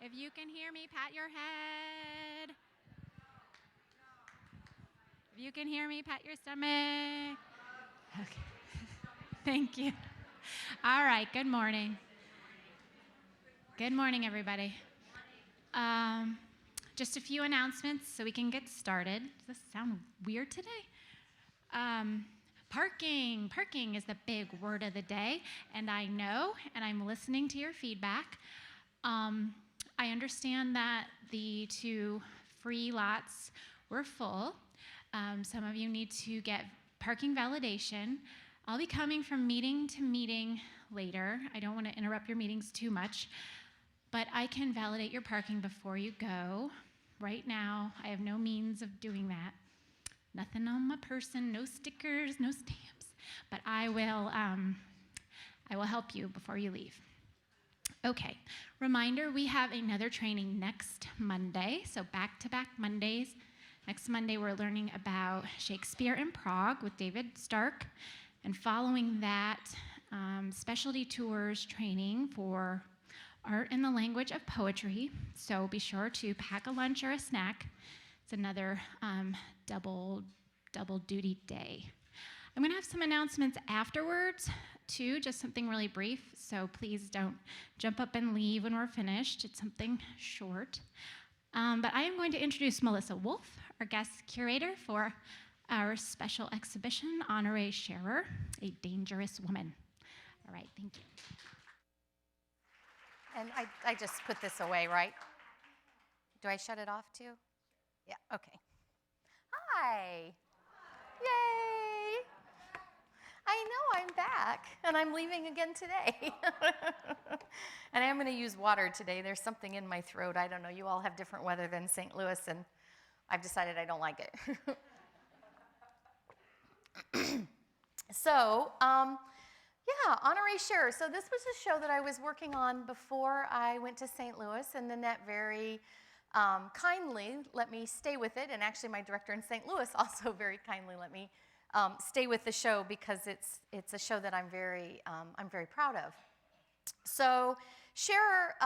If you can hear me, pat your head. If you can hear me, pat your stomach. Okay. Thank you. All right, good morning. Good morning, everybody. Just a few announcements so we can get started. Does this sound weird today? Parking. Parking is the big word of the day, and I know, and I'm listening to your feedback. I understand that the 2 free lots were full. Some of you need to get parking validation. I'll be coming from meeting to meeting later. I don't want to interrupt your meetings too much, but I can validate your parking before you go. Right now, I have no means of doing that. Nothing on my person, no stickers, no stamps, but I will help you before you leave. Okay, reminder, we have another training next Monday, so back-to-back Mondays. Next Monday, we're learning about Shakespeare in Prague with David Stark, and following that, specialty tours training for art in the language of poetry, so be sure to pack a lunch or a snack. It's another double duty day. I'm going to have some announcements afterwards, too, just something really brief, so please don't jump up and leave when we're finished. It's something short. But I am going to introduce Melissa Wolf, our guest curator for our special exhibition, Honoré Scherer, A Dangerous Woman. All right, thank you. And I just put this away, right? Do I shut it off, too? Yeah, okay. Hi. Yay. I know, I'm back, and I'm leaving again today. And I'm going to use water today. There's something in my throat. I don't know. You all have different weather than St. Louis, and I've decided I don't like it. So, Honoré Scherer. So this was a show that I was working on before I went to St. Louis, and Nanette very kindly let me stay with it, and actually my director in St. Louis also very kindly let me stay with the show because it's a show that I'm very proud of. So Scherer's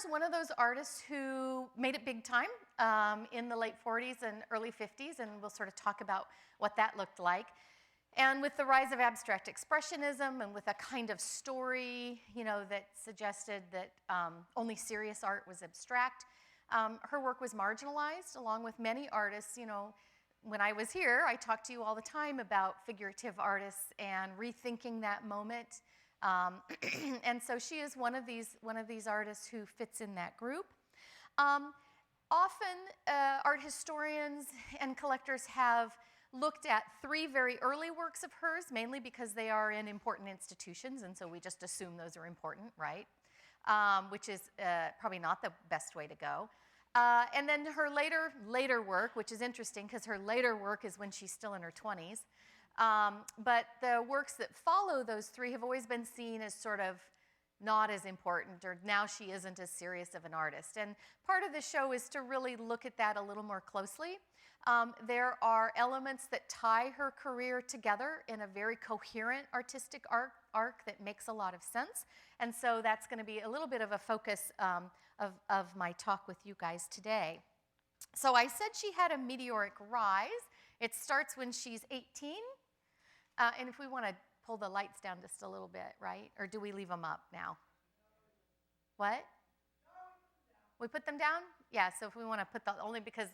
one of those artists who made it big time in the late 40s and early 50s, and we'll sort of talk about what that looked like. And with the rise of abstract expressionism and with a kind of story, that suggested that only serious art was abstract, her work was marginalized along with many artists. When I was here, I talked to you all the time about figurative artists and rethinking that moment. And so she is one of these artists who fits in that group. Often, art historians and collectors have looked at 3 very early works of hers, mainly because they are in important institutions, and so we just assume those are important, right? Which is probably not the best way to go. And then her later work, which is interesting because her later work is when she's still in her 20s. But the works that follow those 3 have always been seen as sort of not as important, or now she isn't as serious of an artist. And part of the show is to really look at that a little more closely. There are elements that tie her career together in a very coherent artistic arc that makes a lot of sense. And so that's going to be a little bit of a focus of my talk with you guys today. So I said she had a meteoric rise. It starts when she's 18. And if we want to pull the lights down just a little bit, right? Or do we leave them up now? What? We put them down? Yeah, so if we want to put only because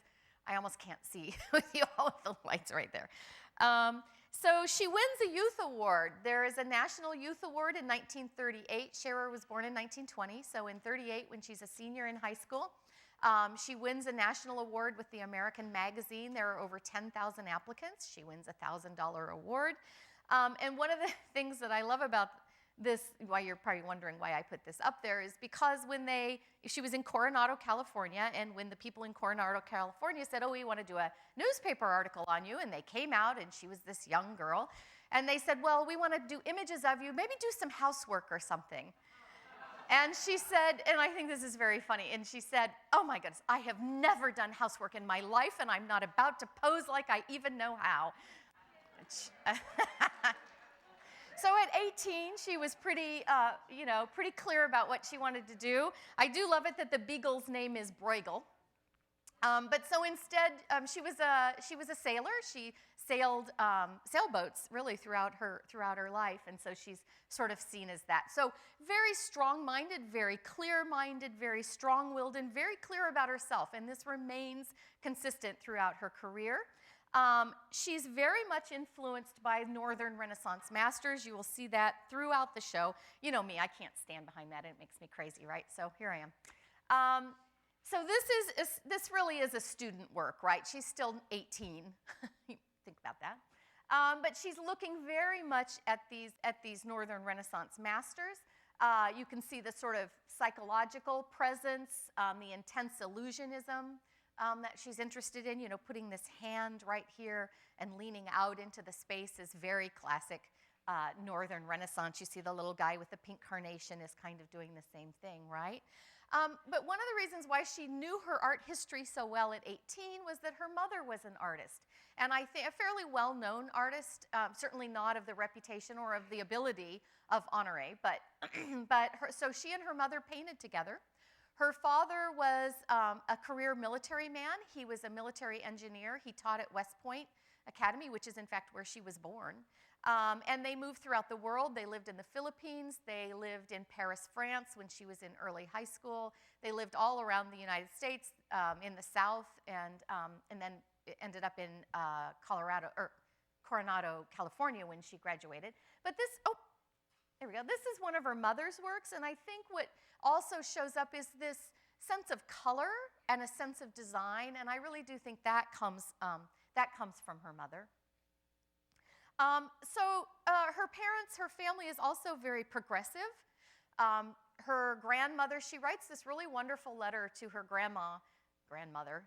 I almost can't see with you all with the lights right there. So she wins a youth award. There is a National Youth Award in 1938. Scherer was born in 1920, so in 38, when she's a senior in high school, she wins a national award with the American Magazine. There are over 10,000 applicants. She wins a $1,000 award. And one of the things that I love about this, why you're probably wondering why I put this up there, is because she was in Coronado, California, and when the people in Coronado, California said, oh, we want to do a newspaper article on you, and they came out, and she was this young girl, and they said, well, we want to do images of you, maybe do some housework or something. And she said, and I think this is very funny, and she said, oh my goodness, I have never done housework in my life, and I'm not about to pose like I even know how. So at 18, she was pretty, pretty clear about what she wanted to do. I do love it that the beagle's name is Bruegel. But so instead, she was a sailor. She sailed sailboats really throughout her life, and so she's sort of seen as that. So very strong-minded, very clear-minded, very strong-willed, and very clear about herself. And this remains consistent throughout her career. She's very much influenced by Northern Renaissance masters. You will see that throughout the show. You know me, I can't stand behind that. It makes me crazy, right? So here I am. So this really is a student work, right? She's still 18. Think about that. But she's looking very much at these Northern Renaissance masters. You can see the sort of psychological presence, the intense illusionism that she's interested in. You know, putting this hand right here and leaning out into the space is very classic Northern Renaissance. You see the little guy with the pink carnation is kind of doing the same thing, right? But one of the reasons why she knew her art history so well at 18 was that her mother was an artist. And I think a fairly well-known artist, certainly not of the reputation or of the ability of Honoré, but, so she and her mother painted together. Her father was a career military man. He was a military engineer. He taught at West Point Academy, which is in fact where she was born. And they moved throughout the world. They lived in the Philippines. They lived in Paris, France when she was in early high school. They lived all around the United States, in the South, and then ended up in Coronado, California when she graduated. But there we go. This is one of her mother's works, and I think what also shows up is this sense of color and a sense of design, and I really do think that comes from her mother. Her family is also very progressive. Her grandmother, she writes this really wonderful letter to her grandmother,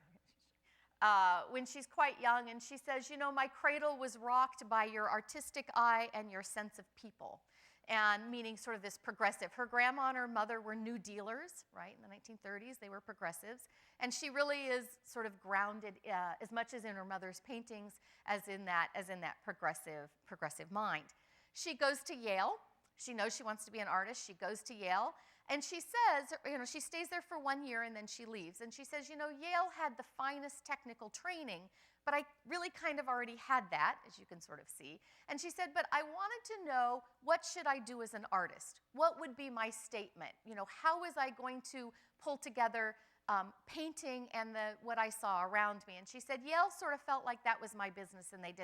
when she's quite young, and she says, you know, my cradle was rocked by your artistic eye and your sense of people, and meaning sort of this progressive. Her grandma and her mother were New Dealers, right, in the 1930s. They were progressives, and she really is sort of grounded as much as in her mother's paintings as in that progressive mind. She goes to Yale. She knows she wants to be an artist. She goes to Yale, and she says, you know, she stays there for 1 year and then she leaves. And she says, you know, Yale had the finest technical training, but I really kind of already had that, as you can sort of see. And she said, but I wanted to know, what should I do as an artist? What would be my statement? You know, how was I going to pull together painting and what I saw around me? And she said, Yale sort of felt like that was my business, and they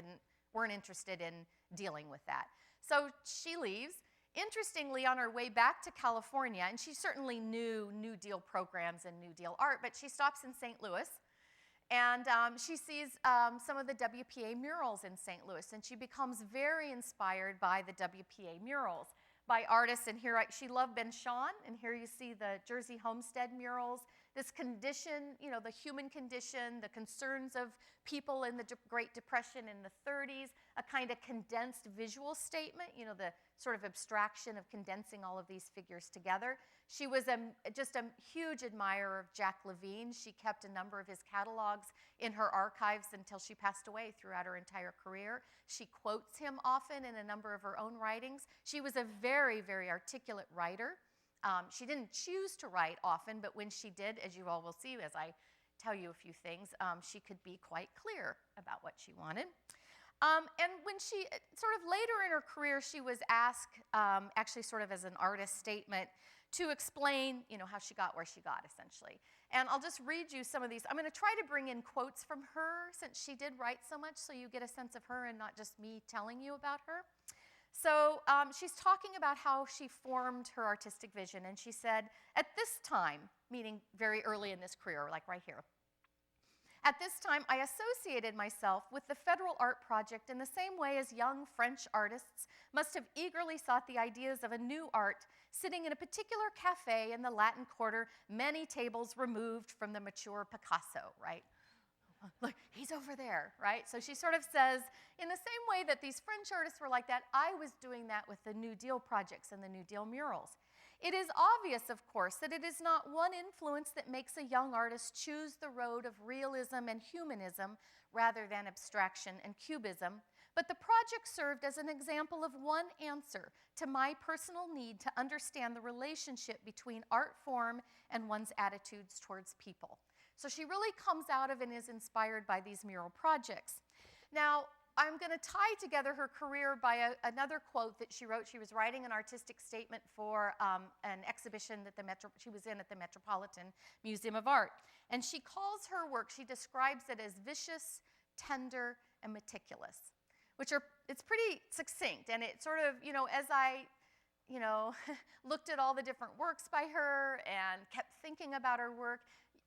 weren't interested in dealing with that. So she leaves. Interestingly, on her way back to California, and she certainly knew New Deal programs and New Deal art, but she stops in St. Louis, and she sees some of the WPA murals in St. Louis, and she becomes very inspired by the WPA murals by artists. And here she loved Ben Shahn, and here you see the Jersey Homestead murals. This condition, you know, the human condition, the concerns of people in the Great Depression in the 30s, a kind of condensed visual statement, you know, the sort of abstraction of condensing all of these figures together. She was just a huge admirer of Jack Levine. She kept a number of his catalogs in her archives until she passed away throughout her entire career. She quotes him often in a number of her own writings. She was a very, very articulate writer. She didn't choose to write often, but when she did, as you all will see as I tell you a few things, she could be quite clear about what she wanted. And when she, sort of later in her career, she was asked, actually sort of as an artist statement, to explain, you know, how she got where she got, essentially. And I'll just read you some of these. I'm going to try to bring in quotes from her, since she did write so much, so you get a sense of her and not just me telling you about her. So she's talking about how she formed her artistic vision, and she said, at this time, meaning very early in this career, like right here, at this time, I associated myself with the Federal Art Project in the same way as young French artists must have eagerly sought the ideas of a new art, sitting in a particular cafe in the Latin Quarter, many tables removed from the mature Picasso, right? Look, he's over there, right? So she sort of says, in the same way that these French artists were like that, I was doing that with the New Deal projects and the New Deal murals. It is obvious, of course, that it is not one influence that makes a young artist choose the road of realism and humanism rather than abstraction and cubism, But the project served as an example of one answer to my personal need to understand the relationship between art form and one's attitudes towards people. So she really comes out of and is inspired by these mural projects. Now, I'm going to tie together her career by another quote that she wrote. She was writing an artistic statement for an exhibition that she was in at the Metropolitan Museum of Art. And she calls her work, she describes it as vicious, tender, and meticulous, it's pretty succinct. And it sort of, as I, looked at all the different works by her and kept thinking about her work,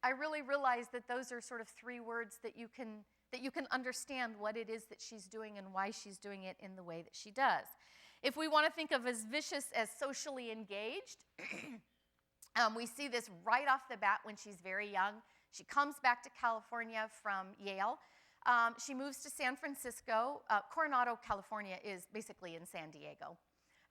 I really realized that those are sort of three words that you can understand what it is that she's doing and why she's doing it in the way that she does. If we want to think of as vicious as socially engaged, we see this right off the bat when she's very young. She comes back to California from Yale. She moves to San Francisco. Coronado, California is basically in San Diego.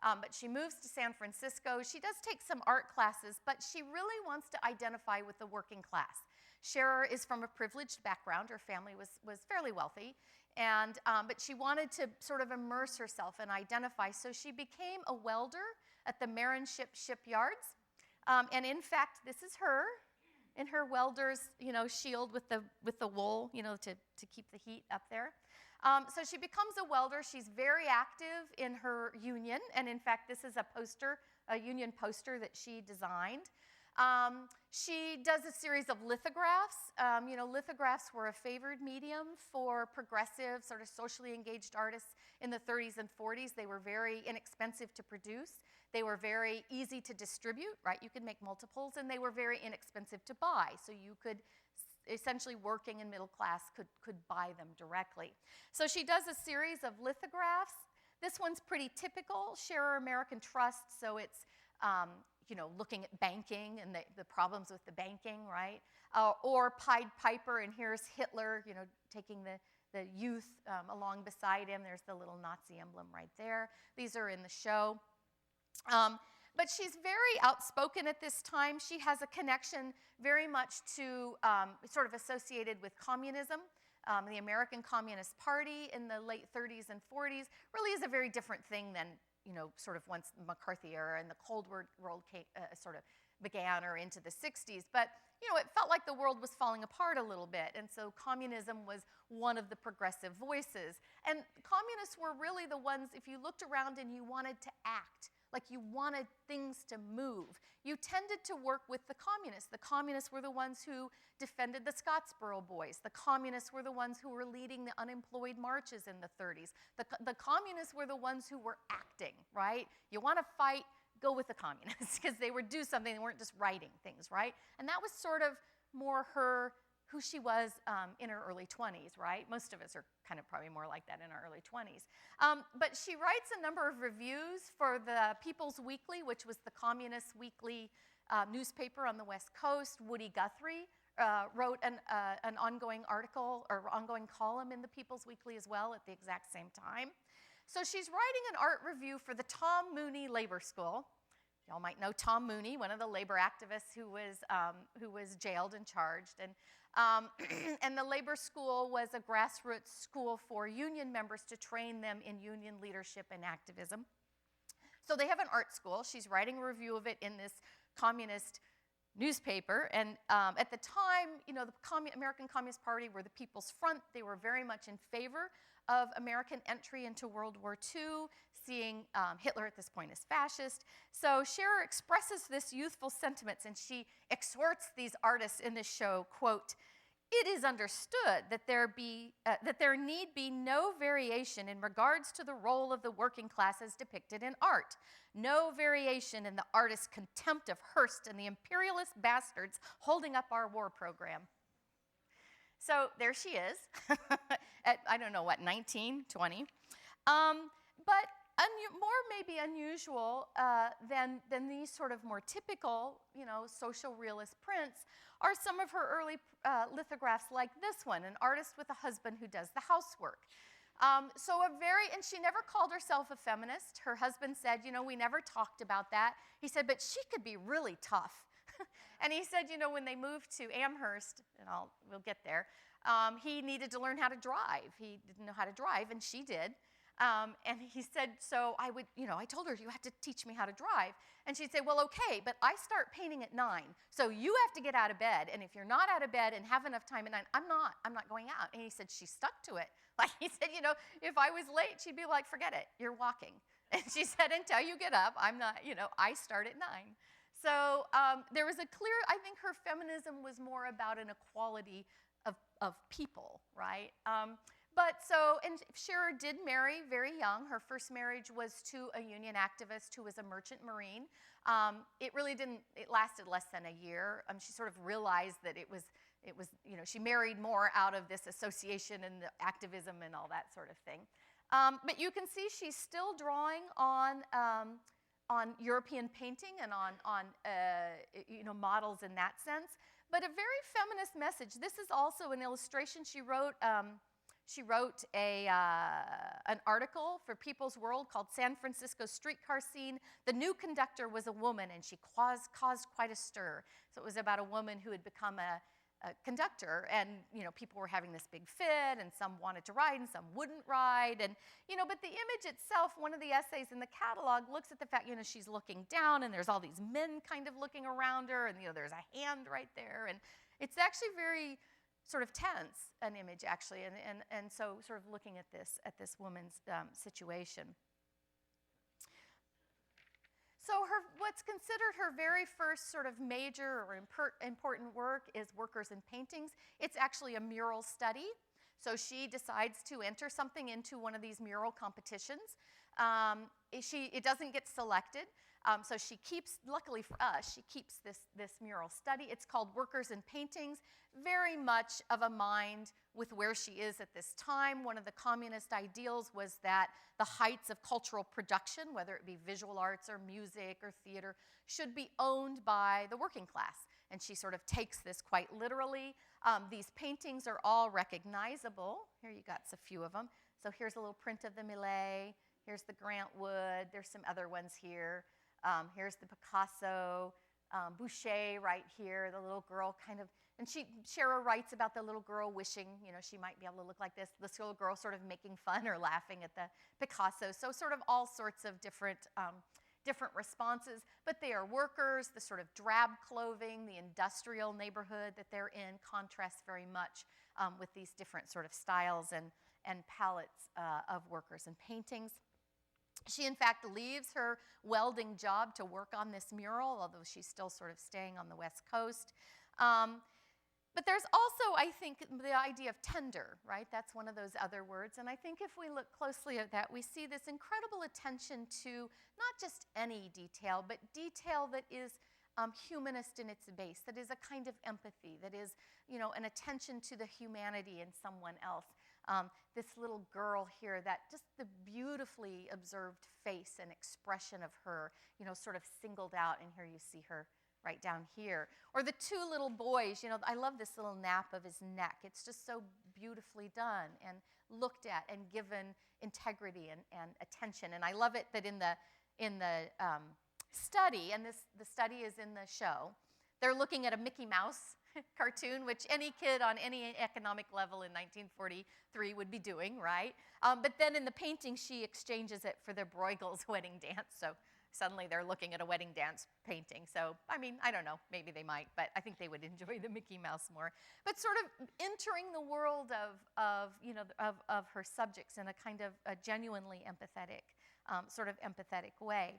But she moves to San Francisco. She does take some art classes, but she really wants to identify with the working class. Scherer is from a privileged background. Her family was fairly wealthy, but she wanted to sort of immerse herself and identify. So she became a welder at the Marin shipyards. And in fact, this is her in her welder's, shield with the wool, to keep the heat up there. So she becomes a welder. She's very active in her union, and in fact, this is a union poster that she designed. She does a series of lithographs. Lithographs were a favored medium for progressive, sort of socially engaged artists in the 30s and 40s. They were very inexpensive to produce. They were very easy to distribute, right? You could make multiples, and they were very inexpensive to buy. So you could, essentially working and middle class could buy them directly. So she does a series of lithographs. This one's pretty typical, Scherer American Trust, so it's looking at banking and the problems with the banking, right? Or Pied Piper, and here's Hitler, taking the youth along beside him. There's the little Nazi emblem right there. These are in the show. But she's very outspoken at this time. She has a connection very much to sort of associated with communism. The American Communist Party in the late 30s and 40s really is a very different thing than sort of once the McCarthy era and the Cold War world sort of began or into the 60s. But, it felt like the world was falling apart a little bit. And so communism was one of the progressive voices. And communists were really the ones, if you looked around and you wanted to act, like you wanted things to move, you tended to work with the communists. The communists were the ones who defended the Scottsboro Boys. The communists were the ones who were leading the unemployed marches in the 30s. The communists were the ones who were acting, right? You want to fight, go with the communists, because they would do something, they weren't just writing things, right? And that was sort of more who she was in her early 20s, right? Most of us are kind of probably more like that in our early 20s. But she writes a number of reviews for the People's Weekly, which was the communist weekly newspaper on the West Coast. Woody Guthrie wrote an ongoing article or ongoing column in the People's Weekly as well at the exact same time. So she's writing an art review for the Tom Mooney Labor School. Y'all might know Tom Mooney, one of the labor activists who was jailed and charged. And the labor school was a grassroots school for union members to train them in union leadership and activism. So they have an art school. She's writing a review of it in this communist newspaper. And at the time, the American Communist Party were the People's Front. They were very much in favor of American entry into World War II, seeing Hitler at this point as fascist. So Scherer expresses this youthful sentiments, and she exhorts these artists in this show, quote, "It is understood that there need be no variation in regards to the role of the working classes depicted in art, no variation in the artist's contempt of Hearst and the imperialist bastards holding up our war program." So there she is, at, I don't know what, 19, 20. But more maybe unusual than these sort of more typical, social realist prints are some of her early lithographs like this one, an artist with a husband who does the housework. And she never called herself a feminist. Her husband said, we never talked about that. He said, but she could be really tough. And he said, when they moved to Amherst, and we'll get there, he needed to learn how to drive. He didn't know how to drive, and she did. And he said, so I would, I told her, you have to teach me how to drive. And she'd say, well, okay, but I start painting at 9, so you have to get out of bed. And if you're not out of bed and have enough time at 9, I'm not going out. And he said, she stuck to it. Like he said, if I was late, she'd be like, forget it, you're walking. And she said, until you get up, I'm not, I start at 9. So there was a clear, I think her feminism was more about an equality of people, right? And Scherer did marry very young. Her first marriage was to a union activist who was a merchant marine. It lasted less than a year. She sort of realized that it was, she married more out of this association and the activism and all that sort of thing. But you can see she's still drawing on European painting and on models in that sense. But a very feminist message. This is also an illustration she wrote. She wrote an article for People's World called San Francisco Streetcar Scene. The new conductor was a woman, and she caused quite a stir. So it was about a woman who had become a conductor, and people were having this big fit, and some wanted to ride and some wouldn't ride. And but the image itself, one of the essays in the catalog looks at the fact she's looking down, and there's all these men kind of looking around her, and there's a hand right there, and it's actually very sort of tense, an image actually, and so sort of looking at this woman's situation. So what's considered her very first sort of major or important work is Workers in Paintings. It's actually a mural study. So she decides to enter something into one of these mural competitions. It doesn't get selected. So she keeps, luckily for us, she keeps this mural study. It's called Workers in Paintings, very much of a mind with where she is at this time. One of the communist ideals was that the heights of cultural production, whether it be visual arts or music or theater, should be owned by the working class. And she sort of takes this quite literally. These paintings are all recognizable. Here you got a few of them. So here's a little print of the Millet. Here's the Grant Wood. There's some other ones here. Here's the Picasso, Boucher right here, the little girl kind of, and Scherer writes about the little girl wishing, she might be able to look like this little girl sort of making fun or laughing at the Picasso. So sort of all sorts of different responses, but they are workers. The sort of drab clothing, the industrial neighborhood that they're in contrasts very much with these different sort of styles and palettes of Workers in Paintings. She, in fact, leaves her welding job to work on this mural, although she's still sort of staying on the West Coast. But there's also, I think, the idea of tender, right? That's one of those other words. And I think if we look closely at that, we see this incredible attention to not just any detail, but detail that is humanist in its base, that is a kind of empathy, that is, an attention to the humanity in someone else. This little girl here, that just the beautifully observed face and expression of her, sort of singled out, and here you see her right down here. Or the two little boys, I love this little nap of his neck. It's just so beautifully done and looked at and given integrity and attention. And I love it that in the study, and the study is in the show, they're looking at a Mickey Mouse cartoon, which any kid on any economic level in 1943 would be doing, right? But then in the painting, she exchanges it for the Bruegel's wedding dance. So suddenly they're looking at a wedding dance painting. So, I mean, I don't know, maybe they might, but I think they would enjoy the Mickey Mouse more. But sort of entering the world of her subjects in a kind of a genuinely empathetic, sort of empathetic way.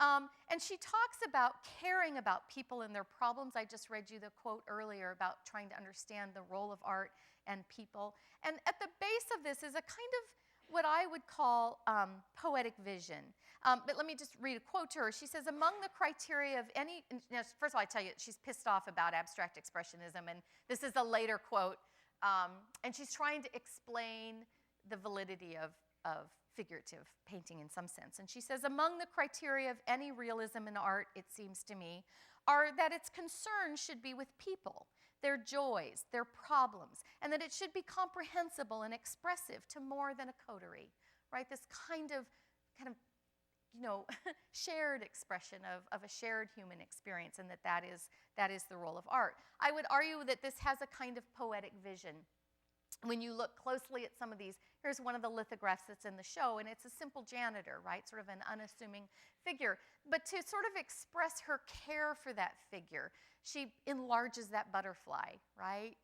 And she talks about caring about people and their problems. I just read you the quote earlier about trying to understand the role of art and people. And at the base of this is a kind of what I would call poetic vision. But let me just read a quote to her. She says, among the criteria of any, first of all, I tell you, she's pissed off about abstract expressionism, and this is a later quote. And she's trying to explain the validity of figurative painting in some sense. And she says, among the criteria of any realism in art, it seems to me, are that its concerns should be with people, their joys, their problems, and that it should be comprehensible and expressive to more than a coterie, right? This kind of shared expression of a shared human experience, and that is the role of art. I would argue that this has a kind of poetic vision. When you look closely at some of these Here's one of the lithographs that's in the show, and it's a simple janitor, right? Sort of an unassuming figure. But to sort of express her care for that figure, she enlarges that butterfly, right?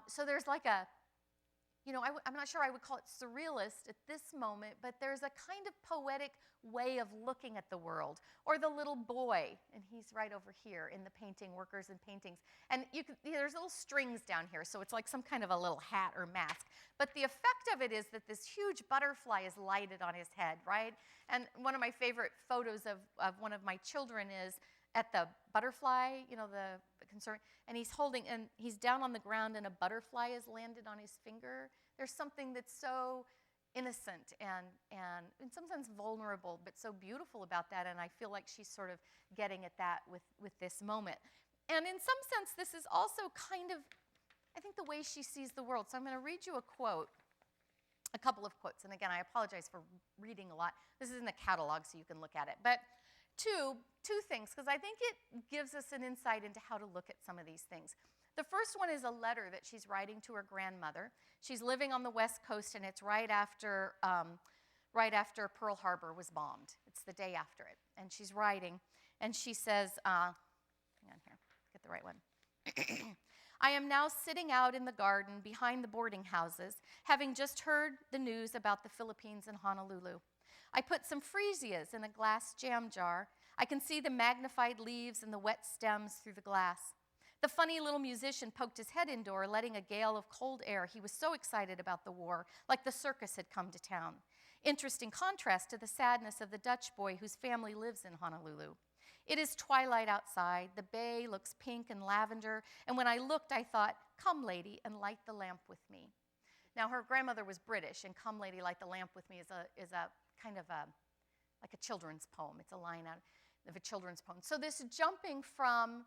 So there's like a, I'm not sure I would call it surrealist at this moment, but there's a kind of poetic way of looking at the world. Or the little boy, and he's right over here in the painting, Workers and Paintings. And there's little strings down here, so it's like some kind of a little hat or mask. But the effect of it is that this huge butterfly is lighted on his head, right? And one of my favorite photos of one of my children is at the butterfly, the concern, and he's down on the ground and a butterfly has landed on his finger. There's something that's so innocent and sometimes vulnerable, but so beautiful about that, and I feel like she's sort of getting at that with this moment. And in some sense, this is also kind of, I think, the way she sees the world. So I'm going to read you a couple of quotes, and again, I apologize for reading a lot. This is in the catalog, so you can look at it. But two things, because I think it gives us an insight into how to look at some of these things. The first one is a letter that she's writing to her grandmother. She's living on the West Coast, and it's right after Pearl Harbor was bombed. It's the day after it. And she's writing, and she says, hang on here, get the right one. I am now sitting out in the garden behind the boarding houses, having just heard the news about the Philippines and Honolulu. I put some freesias in a glass jam jar. I can see the magnified leaves and the wet stems through the glass. The funny little musician poked his head indoor, letting a gale of cold air. He was so excited about the war, like the circus had come to town. Interesting contrast to the sadness of the Dutch boy whose family lives in Honolulu. It is twilight outside. The bay looks pink and lavender, and when I looked, I thought, "Come, lady, and light the lamp with me." Now, her grandmother was British, and "Come, lady, light the lamp with me" is a kind of like a children's poem. It's a line out of a children's poem. So this jumping from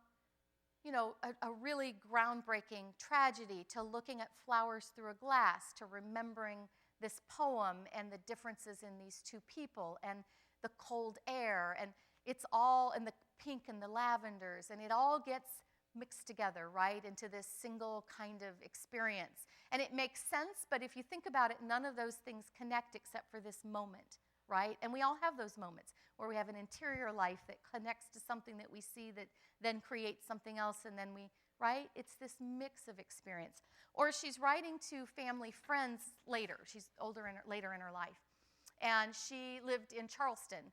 a really groundbreaking tragedy to looking at flowers through a glass, to remembering this poem and the differences in these two people and the cold air, and it's all, and the pink and the lavenders, and it all gets mixed together, right, into this single kind of experience. And it makes sense, but if you think about it, none of those things connect except for this moment, right? And we all have those moments where we have an interior life that connects to something that we see that then creates something else, and then right? It's this mix of experience. Or she's writing to family friends later. She's later in her life. And she lived in Charleston,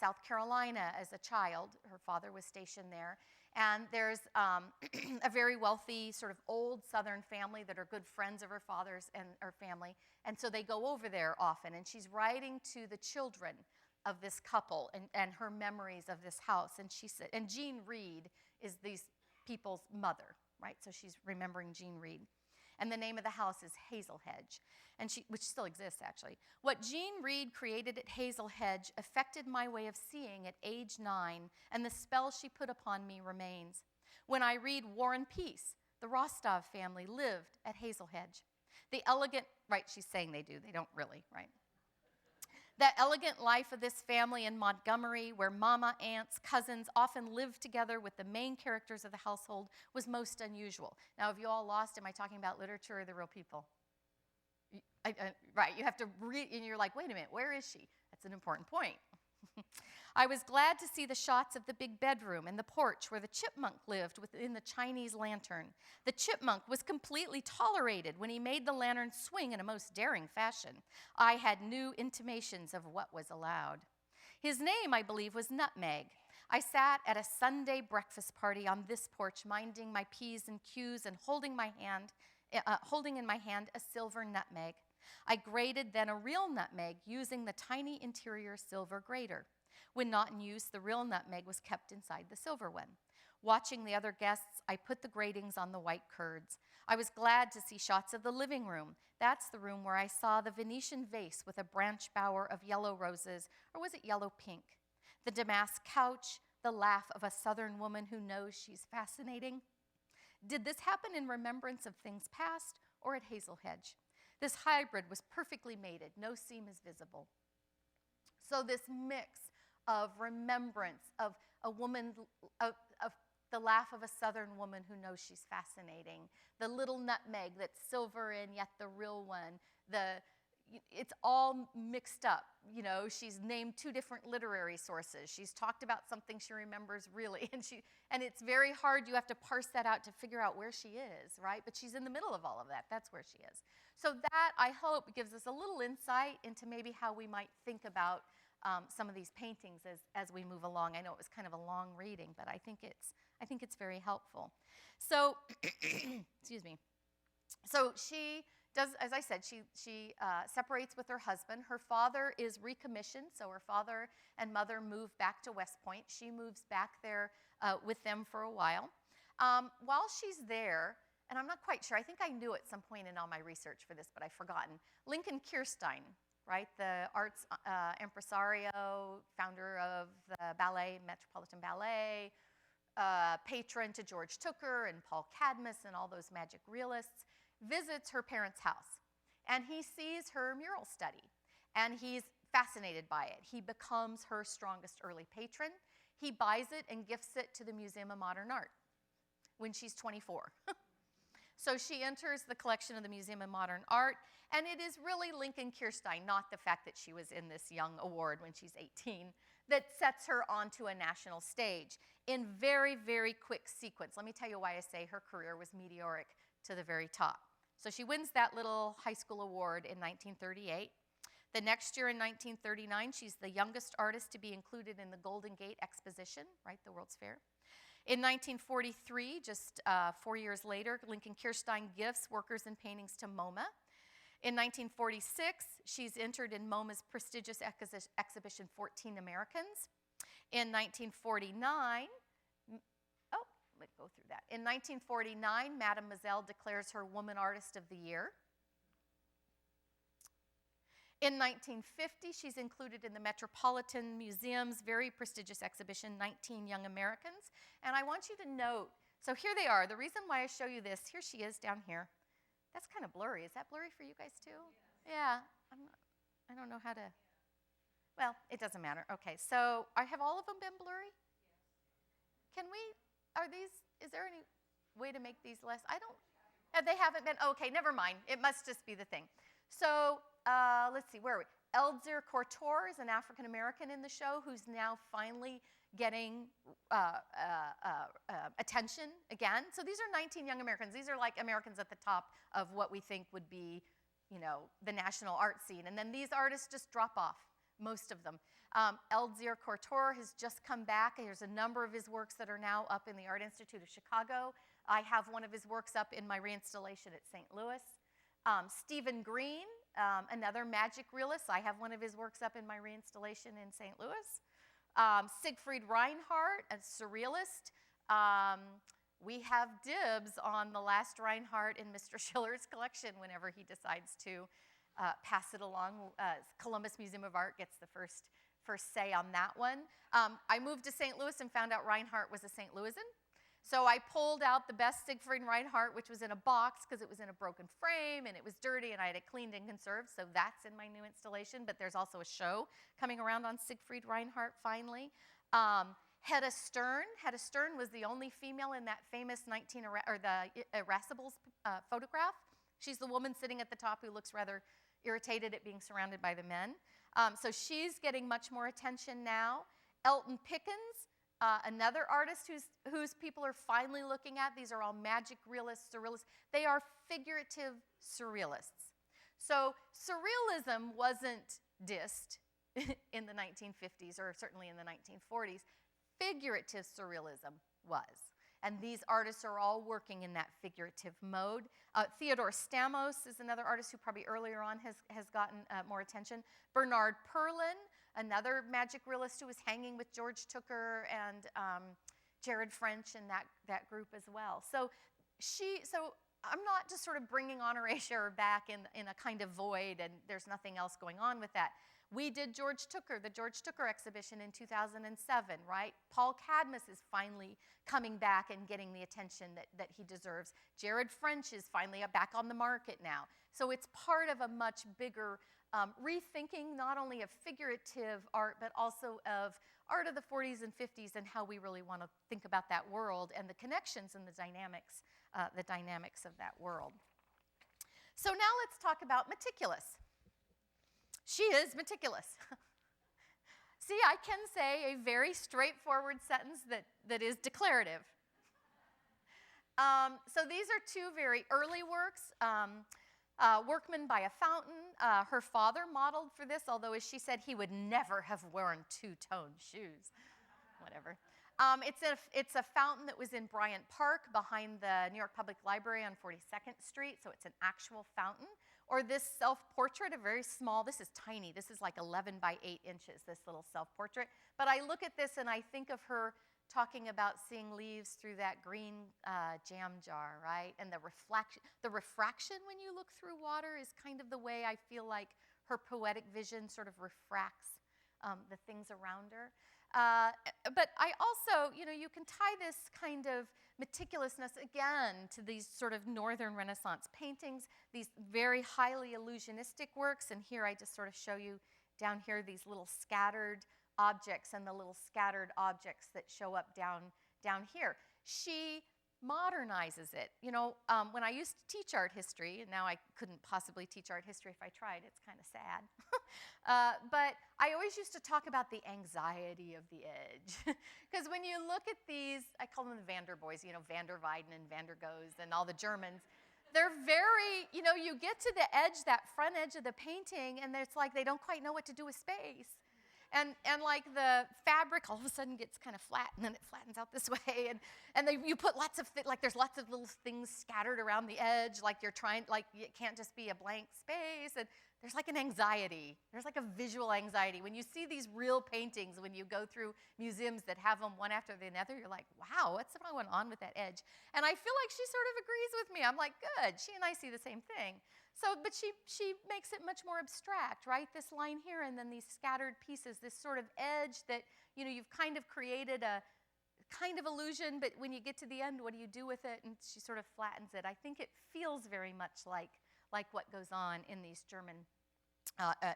South Carolina as a child. Her father was stationed there. And there's a very wealthy, sort of old Southern family that are good friends of her father's and her family. And so they go over there often. And she's writing to the children of this couple and her memories of this house. And she said, and Jean Reed is these people's mother, right? So she's remembering Jean Reed. And the name of the house is Hazel Hedge, which still exists, actually. What Jean Reed created at Hazel Hedge affected my way of seeing at age 9, and the spell she put upon me remains. When I read War and Peace, the Rostov family lived at Hazel Hedge. The elegant, right, she's saying they do, they don't really, right? That elegant life of this family in Montgomery, where mama, aunts, cousins often lived together with the main characters of the household, was most unusual. Now, have you all lost? Am I talking about literature or the real people? Right, you have to read, and you're like, wait a minute, where is she? That's an important point. I was glad to see the shots of the big bedroom and the porch where the chipmunk lived within the Chinese lantern. The chipmunk was completely tolerated when he made the lantern swing in a most daring fashion. I had new intimations of what was allowed. His name, I believe, was Nutmeg. I sat at a Sunday breakfast party on this porch, minding my P's and Q's and holding in my hand a silver nutmeg. I grated then a real nutmeg using the tiny interior silver grater. When not in use, the real nutmeg was kept inside the silver one. Watching the other guests, I put the gratings on the white curds. I was glad to see shots of the living room. That's the room where I saw the Venetian vase with a branch bower of yellow roses, or was it yellow pink? The damask couch, the laugh of a Southern woman who knows she's fascinating. Did this happen in remembrance of things past or at Hazel Hedge? This hybrid was perfectly mated. No seam is visible. So this mix of remembrance of a woman, of the laugh of a Southern woman who knows she's fascinating, the little nutmeg that's silver and yet the real one, the it's all mixed up. You know, she's named 2 different literary sources. She's talked about something she remembers really, and it's very hard. You have to parse that out to figure out where she is, right? But she's in the middle of all of that. That's where she is. So that, I hope, gives us a little insight into maybe how we might think about some of these paintings as we move along. I know it was kind of a long reading, but I think it's very helpful. So, excuse me. So she does, as I said, she separates with her husband. Her father is recommissioned, so her father and mother move back to West Point. She moves back there with them for a while. While she's there, and I'm not quite sure, I think I knew at some point in all my research for this, but I've forgotten, Lincoln Kirstein, right, the arts impresario, founder of the ballet, Metropolitan Ballet, patron to George Tooker and Paul Cadmus and all those magic realists, visits her parents' house. And he sees her mural study, and he's fascinated by it. He becomes her strongest early patron. He buys it and gifts it to the Museum of Modern Art when she's 24. So she enters the collection of the Museum of Modern Art, and it is really Lincoln Kirstein, not the fact that she was in this young award when she's 18, that sets her onto a national stage in very, very quick sequence. Let me tell you why I say her career was meteoric to the very top. So she wins that little high school award in 1938. The next year in 1939, she's the youngest artist to be included in the Golden Gate Exposition, right, the World's Fair. In 1943, just 4 years later, Lincoln Kirstein gifts Workers in Paintings to MoMA. In 1946, she's entered in MoMA's prestigious exhibition, 14 Americans. In 1949, let's go through that. In 1949, Mademoiselle declares her Woman Artist of the Year. In 1950, she's included in the Metropolitan Museum's very prestigious exhibition, 19 Young Americans. And I want you to note, so here they are. The reason why I show you this, here she is down here. That's kind of blurry. Is that blurry for you guys too? Yes. Yeah, I don't know how to, well, it doesn't matter. Okay, so have all of them been blurry? Yes. Is there any way to make these less? They haven't been, okay, never mind. It must just be the thing. So let's see, where are we? Eldzir Kortor is an African-American in the show who's now finally getting attention again. So these are 19 young Americans. These are like Americans at the top of what we think would be, you know, the national art scene. And then these artists just drop off, most of them. Eldzir Kortor has just come back. There's a number of his works that are now up in the Art Institute of Chicago. I have one of his works up in my reinstallation at St. Louis. Stephen Green, another magic realist. I have one of his works up in my reinstallation in St. Louis. Siegfried Reinhardt, a surrealist. We have dibs on the last Reinhardt in Mr. Schiller's collection whenever he decides to pass it along. Columbus Museum of Art gets the first say on that one. I moved to St. Louis and found out Reinhardt was a St. Louisan. So I pulled out the best Siegfried Reinhardt, which was in a box because it was in a broken frame and it was dirty and I had it cleaned and conserved. So that's in my new installation. But there's also a show coming around on Siegfried Reinhardt finally. Hedda Stern. Hedda Stern was the only female in that famous Irascibles photograph. She's the woman sitting at the top who looks rather irritated at being surrounded by the men. So she's getting much more attention now. Elton Pickens, another artist whose people are finally looking at. These are all magic realists, surrealists. They are figurative surrealists. So surrealism wasn't dissed in the 1950s or certainly in the 1940s. Figurative surrealism was. And these artists are all working in that figurative mode. Theodore Stamos is another artist who probably earlier on has gotten more attention. Bernard Perlin, another magic realist who was hanging with George Tooker and Jared French and that group as well. So I'm not just sort of bringing Honoré Scherer back in a kind of void and there's nothing else going on with that. We did George Tooker, the George Tooker exhibition in 2007, right? Paul Cadmus is finally coming back and getting the attention that he deserves. Jared French is finally back on the market now. So it's part of a much bigger rethinking not only of figurative art, but also of art of the 40s and 50s and how we really want to think about that world and the connections and the dynamics of that world. So now let's talk about Meticulous. She is meticulous. See, I can say a very straightforward sentence that is declarative. So these are two very early works. Workman by a Fountain. Her father modeled for this, although, as she said, he would never have worn two-tone shoes. Whatever. It's a fountain that was in Bryant Park behind the New York Public Library on 42nd Street, so it's an actual fountain. Or this self-portrait, a very small, this is tiny, this is like 11 by 8 inches, this little self-portrait. But I look at this and I think of her talking about seeing leaves through that green jam jar, right? And the refraction when you look through water is kind of the way I feel like her poetic vision sort of refracts the things around her. But I also, you can tie this kind of meticulousness again to these sort of Northern Renaissance paintings, these very highly illusionistic works. And here I just sort of show you down here these little scattered objects and the little scattered objects that show up down here. She modernizes it. When I used to teach art history, and now I couldn't possibly teach art history if I tried, it's kind of sad. But I always used to talk about the anxiety of the edge. Because when you look at these, I call them the Vander boys, Van der Weyden and Van der Goes and all the Germans. They're very, you get to the edge, that front edge of the painting, and it's like they don't quite know what to do with space. And like the fabric all of a sudden gets kind of flat, and then it flattens out this way, and you put lots of there's lots of little things scattered around the edge, like you're trying, like it can't just be a blank space, and there's like an anxiety. There's like a visual anxiety. When you see these real paintings, when you go through museums that have them one after the other, you're like, wow, what's going on with that edge? And I feel like she sort of agrees with me. I'm like, good, she and I see the same thing. So, but she makes it much more abstract, right? This line here and then these scattered pieces, this sort of edge that, you've kind of created a kind of illusion, but when you get to the end, what do you do with it? And she sort of flattens it. I think it feels very much like what goes on in these German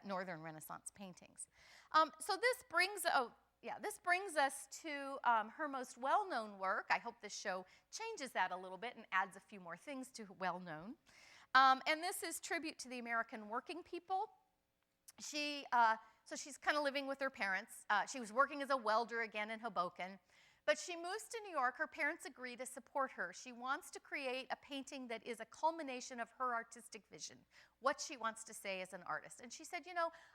Northern Renaissance paintings. So this brings us to her most well-known work. I hope this show changes that a little bit and adds a few more things to well-known. And this is Tribute to the American Working People. So she's kind of living with her parents. She was working as a welder again in Hoboken. But she moves to New York. Her parents agree to support her. She wants to create a painting that is a culmination of her artistic vision, what she wants to say as an artist. And she said,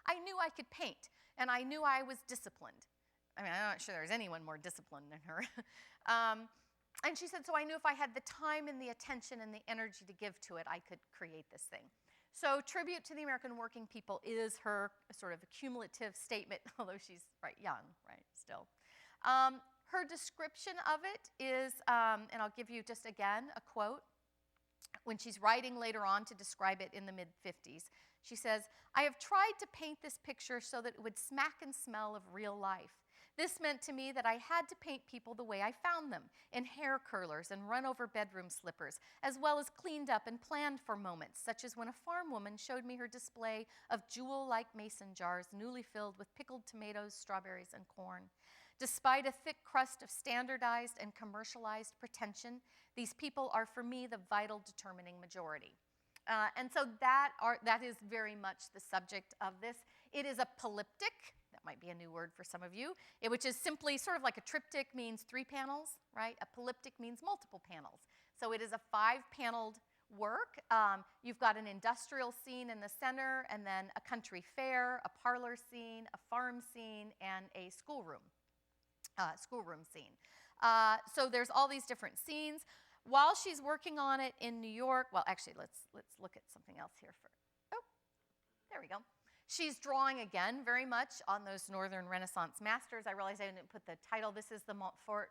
I knew I could paint, and I knew I was disciplined. I mean, I'm not sure there's anyone more disciplined than her. And she said, so I knew if I had the time and the attention and the energy to give to it, I could create this thing. So Tribute to the American Working People is her sort of cumulative statement, although she's young, still. Her description of it is, and I'll give you just again a quote, when she's writing later on to describe it in the mid-50s. She says, I have tried to paint this picture so that it would smack and smell of real life. This meant to me that I had to paint people the way I found them, in hair curlers and run-over bedroom slippers, as well as cleaned up and planned for moments, such as when a farm woman showed me her display of jewel-like mason jars newly filled with pickled tomatoes, strawberries, and corn. Despite a thick crust of standardized and commercialized pretension, these people are, for me, the vital determining majority. And so that is very much the subject of this. It is a polyptych. That might be a new word for some of you, which is simply sort of like a triptych means 3 panels, right? A polyptych means multiple panels. So it is a 5-paneled work. You've got an industrial scene in the center, and then a country fair, a parlor scene, a farm scene, and a schoolroom scene. So there's all these different scenes. While she's working on it in New York, well, actually, let's look at something else here. There we go. She's drawing again very much on those Northern Renaissance masters. I realize I didn't put the title. This is the Montfort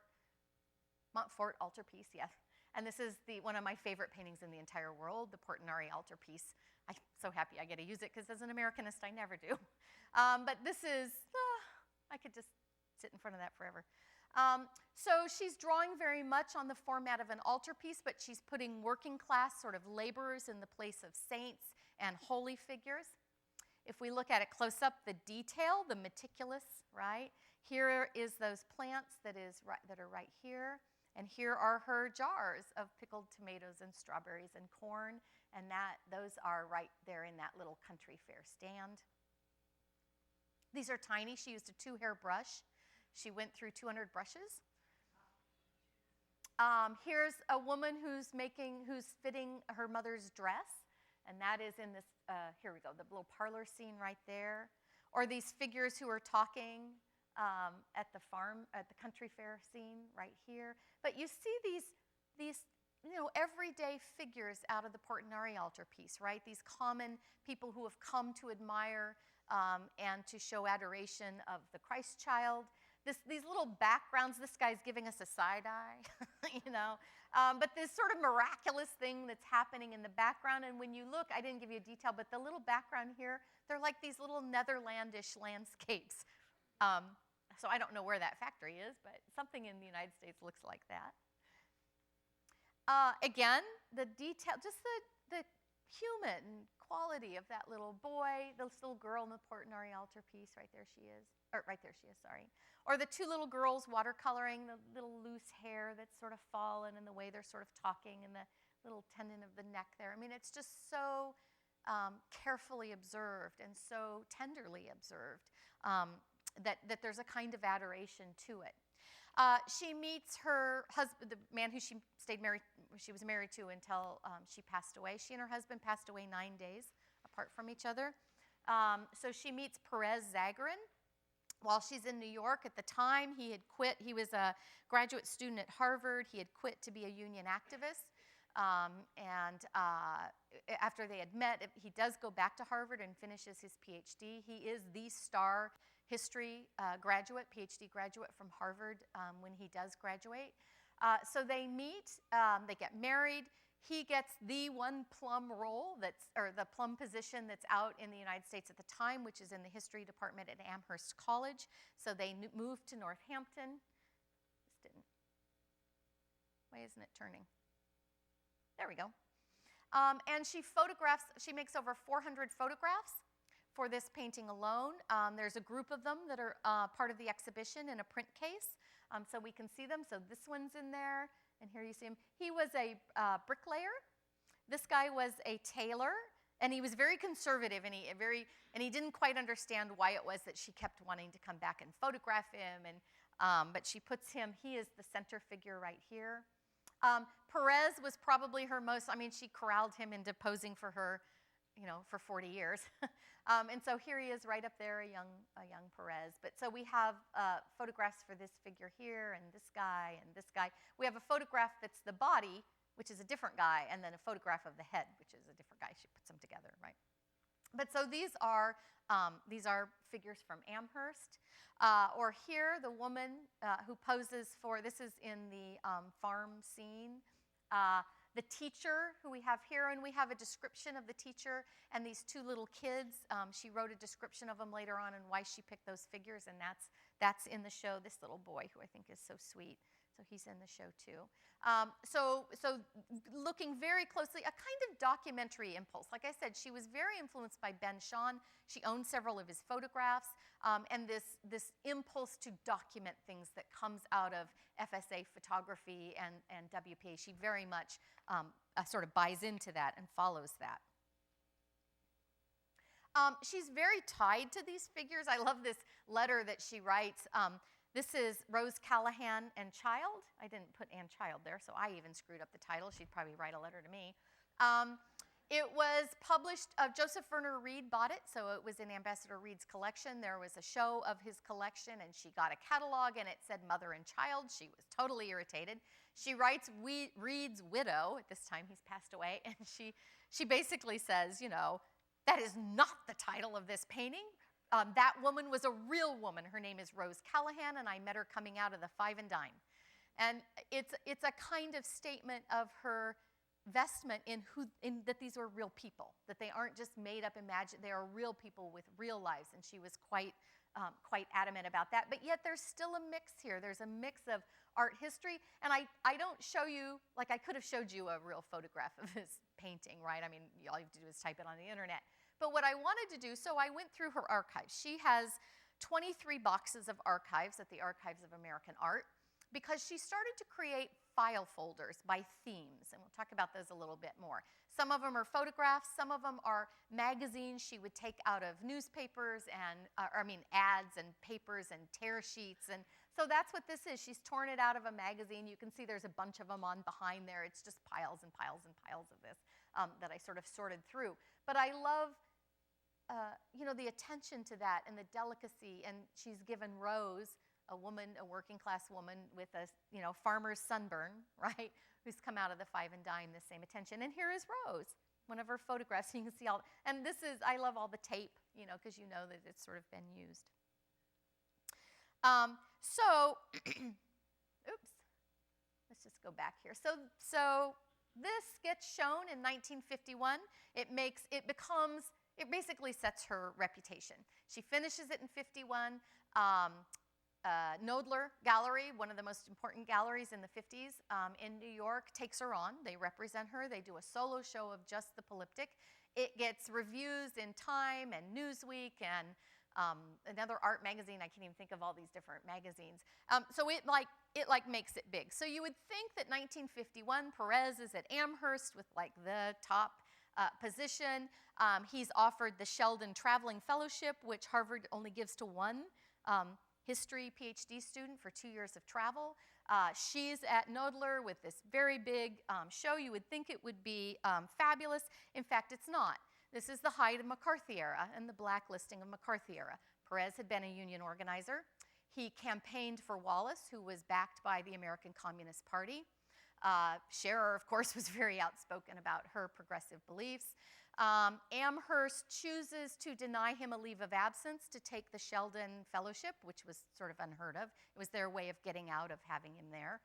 altarpiece, yes. And this is one of my favorite paintings in the entire world, the Portinari altarpiece. I'm so happy I get to use it because as an Americanist, I never do. But this is, I could just sit in front of that forever. So she's drawing very much on the format of an altarpiece, but she's putting working class sort of laborers in the place of saints and holy figures. If we look at it close up, the detail, the meticulous, right? Here is those plants that are right here, and here are her jars of pickled tomatoes and strawberries and corn, and those are right there in that little country fair stand. These are tiny. She used a 2-hair brush. She went through 200 brushes. Here's a woman who's fitting her mother's dress, and that is in this, here we go, the little parlor scene right there. Or these figures who are talking at the country fair scene right here. But you see these everyday figures out of the Portinari altarpiece, right? These common people who have come to admire and to show adoration of the Christ child. These little backgrounds, this guy's giving us a side eye, but this sort of miraculous thing that's happening in the background. And when you look, I didn't give you a detail, but the little background here, they're like these little Netherlandish landscapes. So I don't know where that factory is, but something in the United States looks like that. Again, the detail, just the human quality of that little boy, this little girl in the Portinari altarpiece, right there she is, sorry. Or the 2 little girls watercoloring, the little loose hair that's sort of fallen and the way they're sort of talking and the little tendon of the neck there. I mean, it's just so carefully observed and so tenderly observed that there's a kind of adoration to it. She meets her husband, the man who she was married to until she passed away. She and her husband passed away 9 days apart from each other. So she meets Perez Zagarin while she's in New York. At the time, he had quit. He was a graduate student at Harvard. He had quit to be a union activist. After they had met, he does go back to Harvard and finishes his PhD. He is the star history graduate, PhD graduate from Harvard when he does graduate. So they meet, they get married. He gets the one plum role or the plum position that's out in the United States at the time, which is in the history department at Amherst College. So they moved to Northampton. Why isn't it turning? There we go. And she makes over 400 photographs for this painting alone. There's a group of them that are part of the exhibition in a print case, so we can see them. So this one's in there, and here you see him. He was a bricklayer. This guy was a tailor, and he was very conservative, and he didn't quite understand why it was that she kept wanting to come back and photograph him. But she puts him. He is the center figure right here. Perez was probably her most. She corralled him into posing for her, for 40 years. And so here he is right up there, a young Perez. But so we have photographs for this figure here and this guy and this guy. We have a photograph that's the body, which is a different guy, and then a photograph of the head, which is a different guy. She puts them together, right? But so these are figures from Amherst. Or here, the woman who poses for, this is in the farm scene. The teacher who we have here, and we have a description of the teacher and these 2 little kids. She wrote a description of them later on and why she picked those figures, and that's in the show. This little boy who I think is so sweet. So he's in the show too. So looking very closely, a kind of documentary impulse. Like I said, she was very influenced by Ben Shahn. She owned several of his photographs, and this impulse to document things that comes out of FSA photography and WPA. She very much sort of buys into that and follows that. She's very tied to these figures. I love this letter that she writes. This is Rose Callahan and Child. I didn't put Ann Child there, so I even screwed up the title. She'd probably write a letter to me. It was published, Joseph Werner Reed bought it, so it was in Ambassador Reed's collection. There was a show of his collection, and she got a catalog, and it said Mother and Child. She was totally irritated. She writes Reed's widow, at this time he's passed away, and she basically says, that is not the title of this painting. That woman was a real woman. Her name is Rose Callahan, and I met her coming out of the Five and Dime. And it's a kind of statement of her vestment in that these were real people, that they aren't just made up, imagined. They are real people with real lives, and she was quite adamant about that. But yet there's still a mix here. There's a mix of art history, and I don't show you, like I could have showed you a real photograph of this painting, right? All you have to do is type it on the internet. But what I wanted to do, so I went through her archives. She has 23 boxes of archives at the Archives of American Art, because she started to create file folders by themes, and we'll talk about those a little bit more. Some of them are photographs, some of them are magazines she would take out of newspapers and, ads and papers and tear sheets, and so that's what this is. She's torn it out of a magazine. You can see there's a bunch of them on behind there. It's just piles and piles and piles of this that I sort of sorted through. But I love the attention to that and the delicacy, and she's given Rose, a working class woman with a farmer's sunburn, right, who's come out of the five and dime, the same attention. And here is Rose, one of her photographs. You can see all, and this is, I love all the tape, because you know that it's sort of been used. Oops, let's just go back here. So this gets shown in 1951. It basically sets her reputation. She finishes it in 51. Knoedler Gallery, one of the most important galleries in the 50s in New York, takes her on. They represent her. They do a solo show of just the polyptych. It gets reviews in Time and Newsweek and another art magazine. I can't even think of all these different magazines. So it makes it big. So you would think that 1951, Perez is at Amherst with like the top position. He's offered the Sheldon Traveling Fellowship, which Harvard only gives to one history PhD student for 2 years of travel. She's at Knoedler with this very big show. You would think it would be fabulous. In fact, it's not. This is the height of McCarthy era and the blacklisting of McCarthy era. Perez had been a union organizer. He campaigned for Wallace, who was backed by the American Communist Party. Scherer, of course, was very outspoken about her progressive beliefs. Amherst chooses to deny him a leave of absence to take the Sheldon Fellowship, which was sort of unheard of. It was their way of getting out of having him there.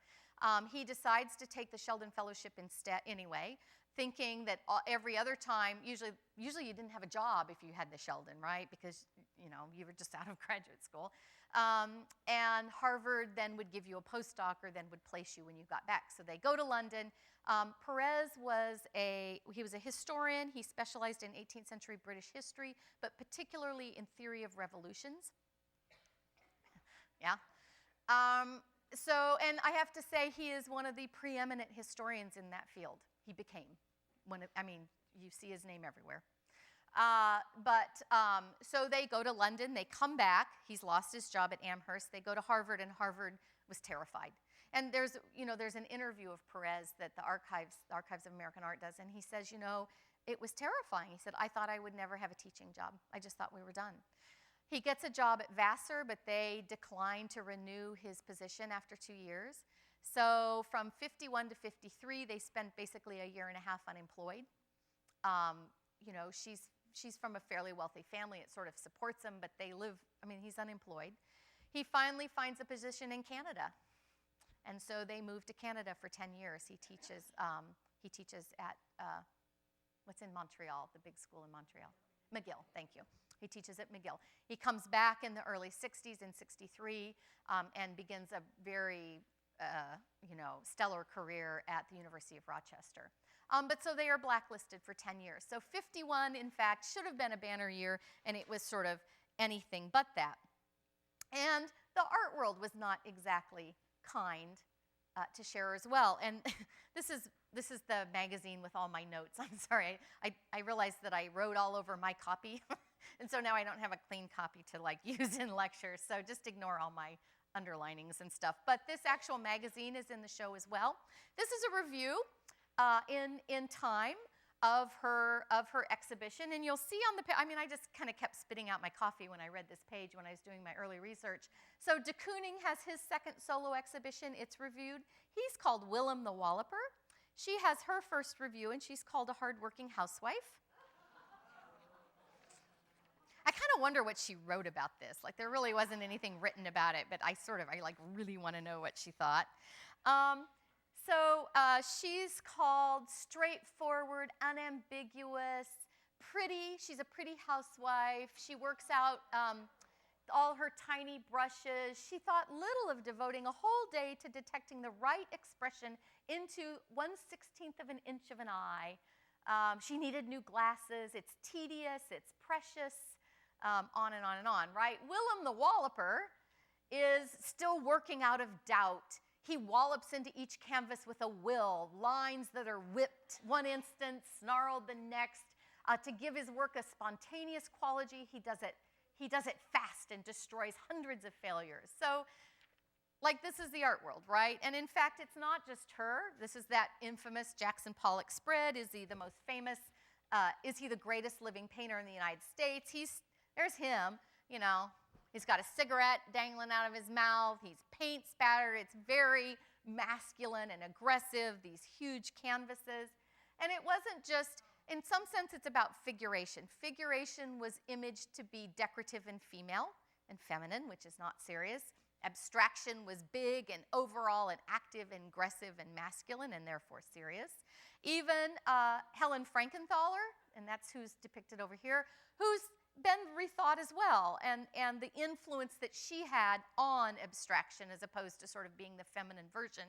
He decides to take the Sheldon Fellowship instead anyway, thinking that every other time, usually you didn't have a job if you had the Sheldon, right? Because you were just out of graduate school. And Harvard then would give you a postdoc or then would place you when you got back. So they go to London. Perez was a historian. He specialized in 18th century British history, but particularly in theory of revolutions. Yeah. And I have to say he is one of the preeminent historians in that field. He became you see his name everywhere. So they go to London, they come back. He's lost his job at Amherst. They go to Harvard, and Harvard was terrified. And there's an interview of Perez that the Archives of American Art does, and he says, it was terrifying. He said, I thought I would never have a teaching job. I just thought we were done. He gets a job at Vassar, but they decline to renew his position after 2 years. So from 51 to 53, they spent basically a year and a half unemployed. She's from a fairly wealthy family. It sort of supports him, but he's unemployed. He finally finds a position in Canada. And so they moved to Canada for 10 years. He teaches at, what's in Montreal, the big school in Montreal? McGill, thank you. He teaches at McGill. He comes back in the early 60s, in 63, and begins a very, stellar career at the University of Rochester. But so they are blacklisted for 10 years. So 51, in fact, should have been a banner year, and it was sort of anything but that. And the art world was not exactly kind to Scherer as well. And this is the magazine with all my notes. I'm sorry. I realized that I wrote all over my copy, and so now I don't have a clean copy to use in lectures. So just ignore all my underlinings and stuff. But this actual magazine is in the show as well. This is a review in Time of her exhibition, and you'll see on the page, I just kind of kept spitting out my coffee when I read this page when I was doing my early research. So de Kooning has his second solo exhibition. It's reviewed. He's called Willem the Walloper. She has her first review, and she's called A Hardworking Housewife. I kind of wonder what she wrote about this. There really wasn't anything written about it, but I really want to know what she thought. So she's called straightforward, unambiguous, pretty. She's a pretty housewife. She works out all her tiny brushes. She thought little of devoting a whole day to detecting the right expression into 1/16 of an inch of an eye. She needed new glasses. It's tedious. It's precious. On and on and on, right? Willem the Walloper is still working out of doubt. He wallops into each canvas with a will, lines that are whipped one instant, snarled the next. To give his work a spontaneous quality, he does it fast and destroys hundreds of failures. So, like, this is the art world, right? And in fact, it's not just her. This is that infamous Jackson Pollock spread. Is he the most famous? Is he the greatest living painter in the United States? There's him, you know. He's got a cigarette dangling out of his mouth. He's paint spattered. It's very masculine and aggressive, these huge canvases. And it wasn't just, in some sense, it's about figuration. Figuration was imaged to be decorative and female and feminine, which is not serious. Abstraction was big and overall and active and aggressive and masculine and therefore serious. Even Helen Frankenthaler, and that's who's depicted over here, who's been rethought as well, and the influence that she had on abstraction as opposed to sort of being the feminine version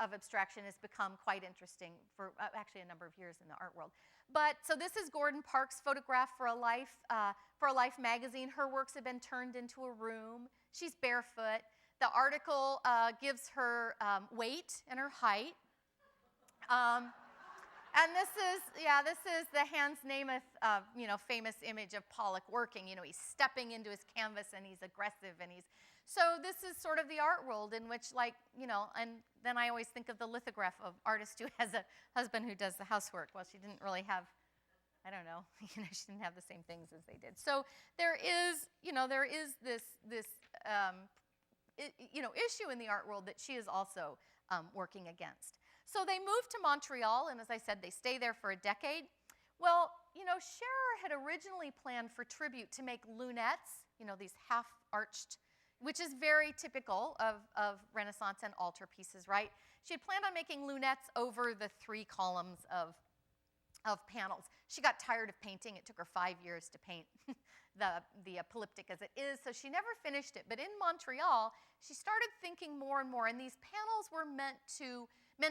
of abstraction has become quite interesting for actually a number of years in the art world. But so this is Gordon Parks' photograph for a Life magazine. Her works have been turned into a room. She's barefoot. The article gives her weight and her height. And this is the Hans Nemeth, famous image of Pollock working. He's stepping into his canvas and he's aggressive and so this is sort of the art world in which, and then I always think of the lithograph of artist who has a husband who does the housework. Well, she didn't really have, I don't know, she didn't have the same things as they did. So there is this issue in the art world that she is also working against. So they moved to Montreal, and as I said, they stay there for a decade. Well, Scherer had originally planned for Tribute to make lunettes, these half-arched, which is very typical of Renaissance and altarpieces, right? She had planned on making lunettes over the 3 columns of panels. She got tired of painting. It took her 5 years to paint the polyptych as it is, so she never finished it. But in Montreal, she started thinking more and more, and these panels were meant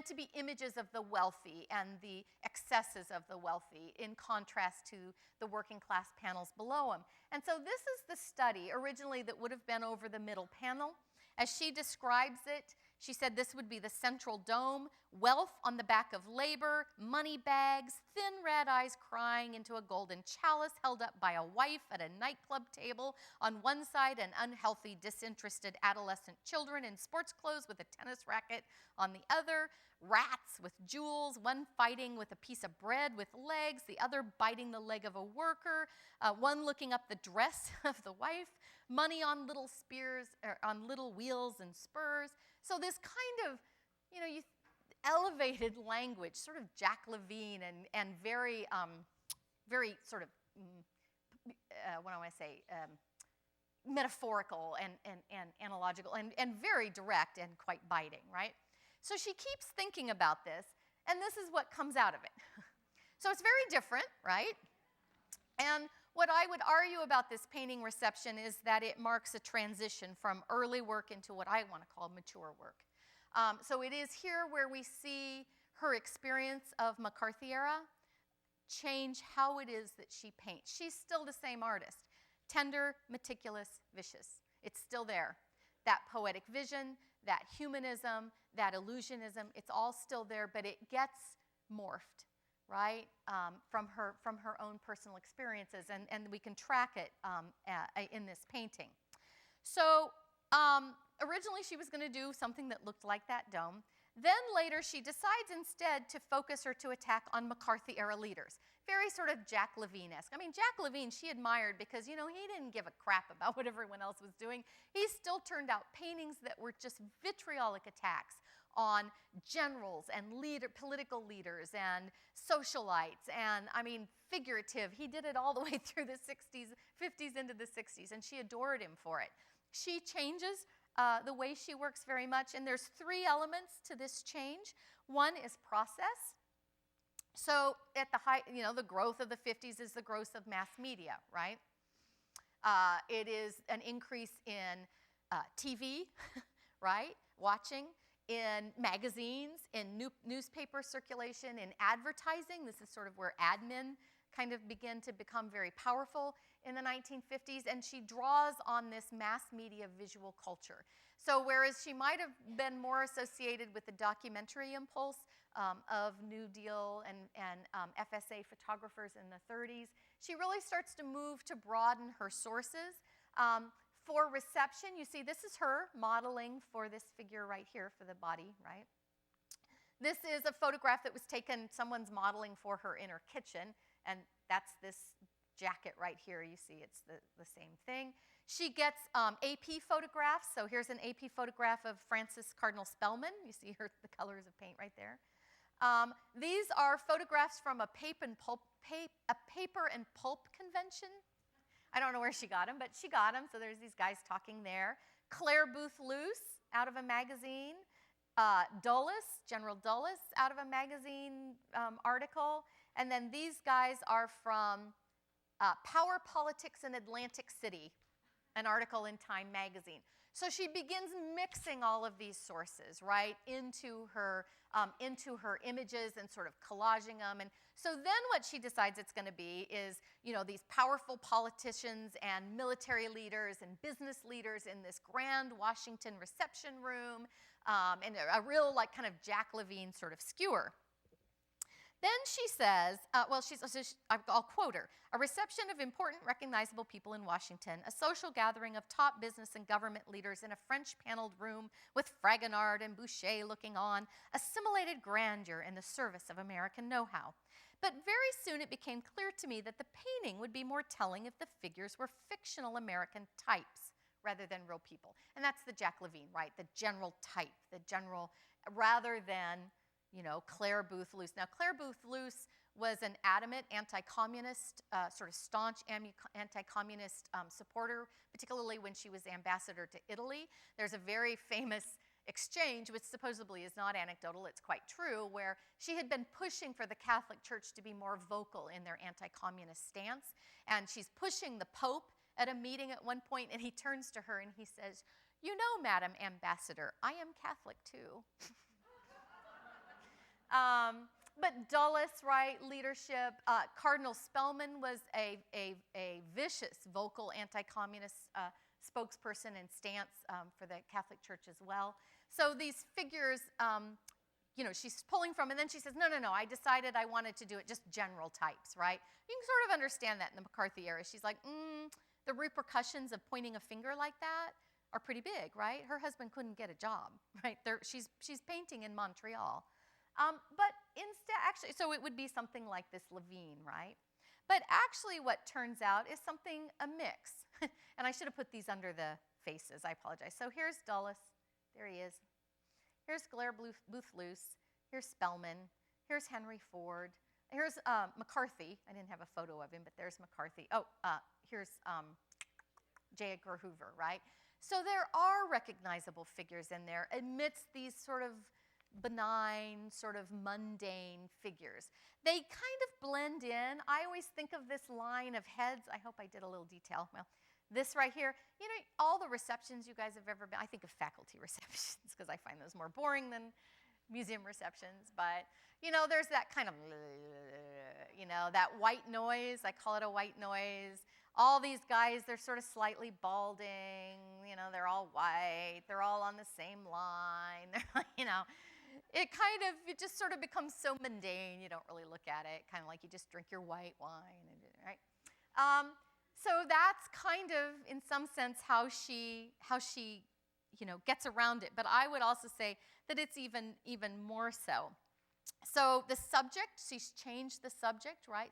to be images of the wealthy and the excesses of the wealthy in contrast to the working class panels below them. And so this is the study originally that would have been over the middle panel. As she describes it, she said this would be the central dome, wealth on the back of labor, money bags, thin red eyes crying into a golden chalice held up by a wife at a nightclub table. On one side, an unhealthy, disinterested adolescent children in sports clothes with a tennis racket on the other, rats with jewels, one fighting with a piece of bread with legs, the other biting the leg of a worker, one looking up the dress of the wife, money on little spears, or on little wheels and spurs. So this kind of, elevated language, sort of Jack Levine and very, very sort of, what do I say, metaphorical and analogical and very direct and quite biting, right? So she keeps thinking about this, and this is what comes out of it. So it's very different, right? And what I would argue about this painting reception is that it marks a transition from early work into what I want to call mature work. So it is here where we see her experience of McCarthy era change how it is that she paints. She's still the same artist. Tender, meticulous, vicious. It's still there. That poetic vision, that humanism, that illusionism, it's all still there, but it gets morphed, right, from her own personal experiences, and we can track it in this painting. So originally she was going to do something that looked like that dome. Then later she decides instead to focus or to attack on McCarthy-era leaders. Very sort of Jack Levine-esque. I mean, Jack Levine she admired because, he didn't give a crap about what everyone else was doing. He still turned out paintings that were just vitriolic attacks on generals and political leaders and socialites and, figurative. He did it all the way through the 60s, 50s into the 60s, and she adored him for it. She changes the way she works very much, and there's 3 elements to this change. One is process. So at the height, the growth of the 50s is the growth of mass media, right? It is an increase in TV, right? Watching, in magazines, in newspaper circulation, in advertising. This is sort of where admin kind of begin to become very powerful. in the 1950s, and she draws on this mass media visual culture. So whereas she might have been more associated with the documentary impulse of New Deal and FSA photographers in the 30s, she really starts to move to broaden her sources. For reception, you see this is her modeling for this figure right here for the body, right? This is a photograph that was taken, someone's modeling for her in her kitchen, and that's this jacket right here. You see it's the same thing. She gets AP photographs. So here's an AP photograph of Frances Cardinal Spellman. You see her, the colors of paint right there. These are photographs from a paper and pulp convention. I don't know where she got them, but she got them. So there's these guys talking there. Claire Booth Luce out of a magazine. Dulles, General Dulles, out of a magazine article. And then these guys are from Power Politics in Atlantic City, an article in Time magazine. So she begins mixing all of these sources, right, into her images and sort of collaging them. And so then what she decides it's going to be is, you know, these powerful politicians and military leaders and business leaders in this grand Washington reception room, and a real, like, kind of Jack Levine sort of skewer. Then she says, I'll quote her, "A reception of important recognizable people in Washington, a social gathering of top business and government leaders in a French-paneled room with Fragonard and Boucher looking on, assimilated grandeur in the service of American know-how. But very soon it became clear to me that the painting would be more telling if the figures were fictional American types rather than real people." And that's the Jack Levine, right? The general type, the general, rather than, you know, Claire Booth Luce. Now, Claire Booth Luce was an adamant anti-communist, sort of staunch anti-communist supporter, particularly when she was ambassador to Italy. There's a very famous exchange, which supposedly is not anecdotal, it's quite true, where she had been pushing for the Catholic Church to be more vocal in their anti-communist stance. And she's pushing the Pope at a meeting at one point, and he turns to her and he says, "You know, Madam Ambassador, I am Catholic too." But Dulles, right, leadership. Cardinal Spellman was a vicious, vocal anti-communist spokesperson and stance for the Catholic Church as well. So these figures, you know, she's pulling from, and then she says, no, I decided I wanted to do it just general types, right? You can sort of understand that in the McCarthy era. She's like, the repercussions of pointing a finger like that are pretty big, right? Her husband couldn't get a job, right? She's painting in Montreal. But instead, actually, so it would be something like this Levine, right? But actually what turns out is something, a mix. And I should have put these under the faces, I apologize. So here's Dulles, there he is. Here's Claire Booth Luce, here's Spellman, here's Henry Ford, here's McCarthy. I didn't have a photo of him, but there's McCarthy. Oh, here's J. Edgar Hoover, right? So there are recognizable figures in there amidst these sort of benign, sort of mundane figures. They kind of blend in. I always think of this line of heads. I hope I did a little detail. Well, this right here, you know, all the receptions you guys have ever been, I think of faculty receptions because I find those more boring than museum receptions. But, you know, there's that kind of, you know, that white noise. I call it a white noise. All these guys, they're sort of slightly balding. You know, they're all white. They're all on the same line. They're, you know, it just sort of becomes so mundane, you don't really look at it, kind of like you just drink your white wine, right? So that's kind of, in some sense, how she, you know, gets around it. But I would also say that it's even more so. So the subject, she's changed the subject, right?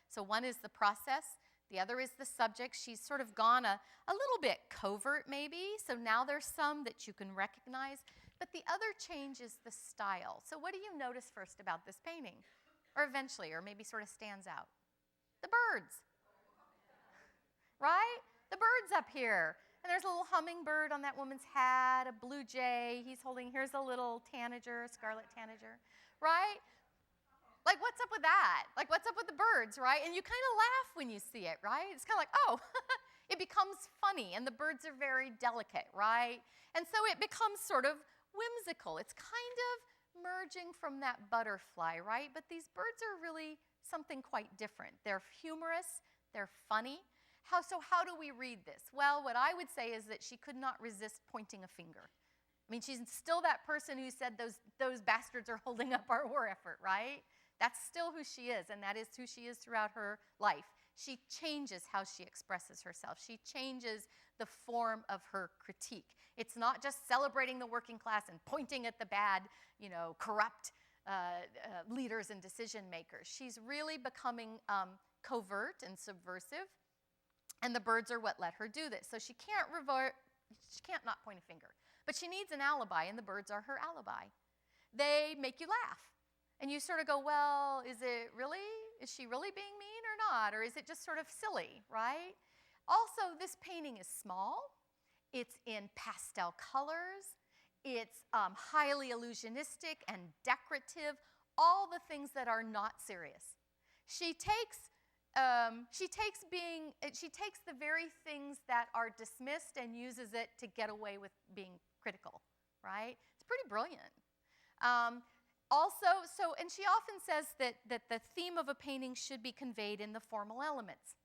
So one is the process. The other is the subject. She's sort of gone a little bit covert, maybe. So now there's some that you can recognize. But the other change is the style. So what do you notice first about this painting? Or eventually, or maybe sort of stands out? The birds. Right? The birds up here. And there's a little hummingbird on that woman's hat, a blue jay. He's holding, here's a little tanager, scarlet tanager. Right? Like, what's up with that? Like, what's up with the birds, right? And you kind of laugh when you see it, right? It's kind of like, oh, it becomes funny, and the birds are very delicate, right? And so it becomes sort of whimsical. It's kind of merging from that butterfly, right? But these birds are really something quite different. They're humorous, they're funny. How do we read this? Well, what I would say is that she could not resist pointing a finger. I mean, she's still that person who said those bastards are holding up our war effort, right? That's still who she is, and that is who she is throughout her life. She changes how she expresses herself. She changes the form of her critique. It's not just celebrating the working class and pointing at the bad, corrupt leaders and decision makers. She's really becoming covert and subversive, and the birds are what let her do this. So she can't not point a finger. But she needs an alibi, and the birds are her alibi. They make you laugh. And you sort of go, well, is she really being mean or not? Or is it just sort of silly, right? Also, this painting is small. It's in pastel colors. It's highly illusionistic and decorative, all the things that are not serious. She takes the very things that are dismissed and uses it to get away with being critical, right? It's pretty brilliant. And she often says that the theme of a painting should be conveyed in the formal elements.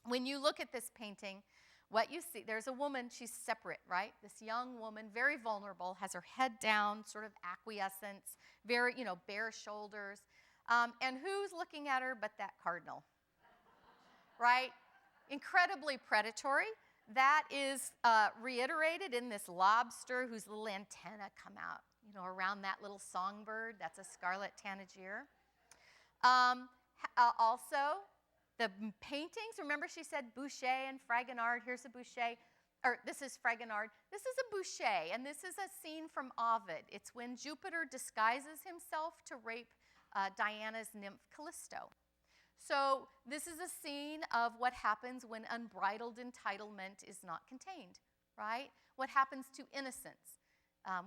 When you look at this painting, what you see, there's a woman, she's separate, right? This young woman, very vulnerable, has her head down, sort of acquiescence, very, bare shoulders. And who's looking at her but that cardinal, right? Incredibly predatory. That is reiterated in this lobster whose little antenna come out, around that little songbird. That's a scarlet tanager. Also, the paintings, remember she said Boucher and Fragonard. Here's a Boucher, or this is Fragonard. This is a Boucher, and this is a scene from Ovid. It's when Jupiter disguises himself to rape Diana's nymph Callisto. So this is a scene of what happens when unbridled entitlement is not contained, right? What happens to innocence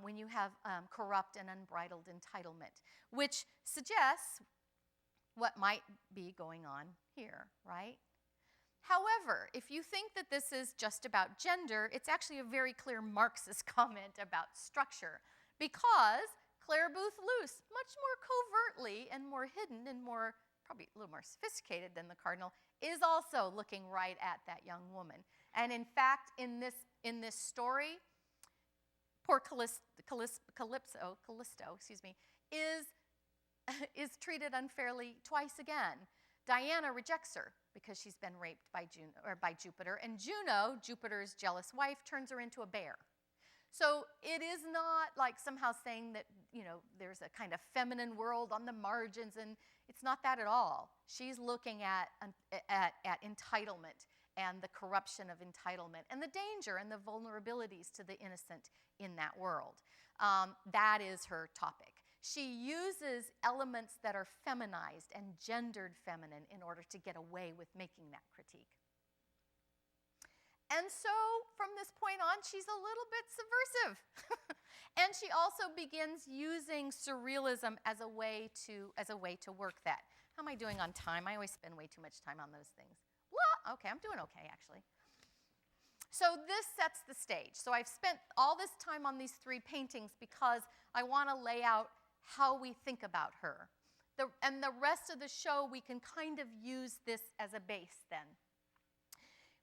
when you have corrupt and unbridled entitlement, which suggests what might be going on here, right? However, if you think that this is just about gender, it's actually a very clear Marxist comment about structure, because Claire Booth Luce, much more covertly and more hidden and probably a little more sophisticated than the cardinal, is also looking right at that young woman. And in fact, in this story, poor Callisto, is treated unfairly twice again. Diana rejects her because she's been raped by Jupiter, and Juno, Jupiter's jealous wife, turns her into a bear. So it is not like somehow saying that, there's a kind of feminine world on the margins, and it's not that at all. She's looking at entitlement and the corruption of entitlement and the danger and the vulnerabilities to the innocent in that world. That is her topic. She uses elements that are feminized and gendered feminine in order to get away with making that critique. And so from this point on, she's a little bit subversive. And she also begins using surrealism as a way to work that. How am I doing on time? I always spend way too much time on those things. Well, okay, I'm doing okay, actually. So this sets the stage. So I've spent all this time on these three paintings because I want to lay out how we think about her. And the rest of the show, we can kind of use this as a base then.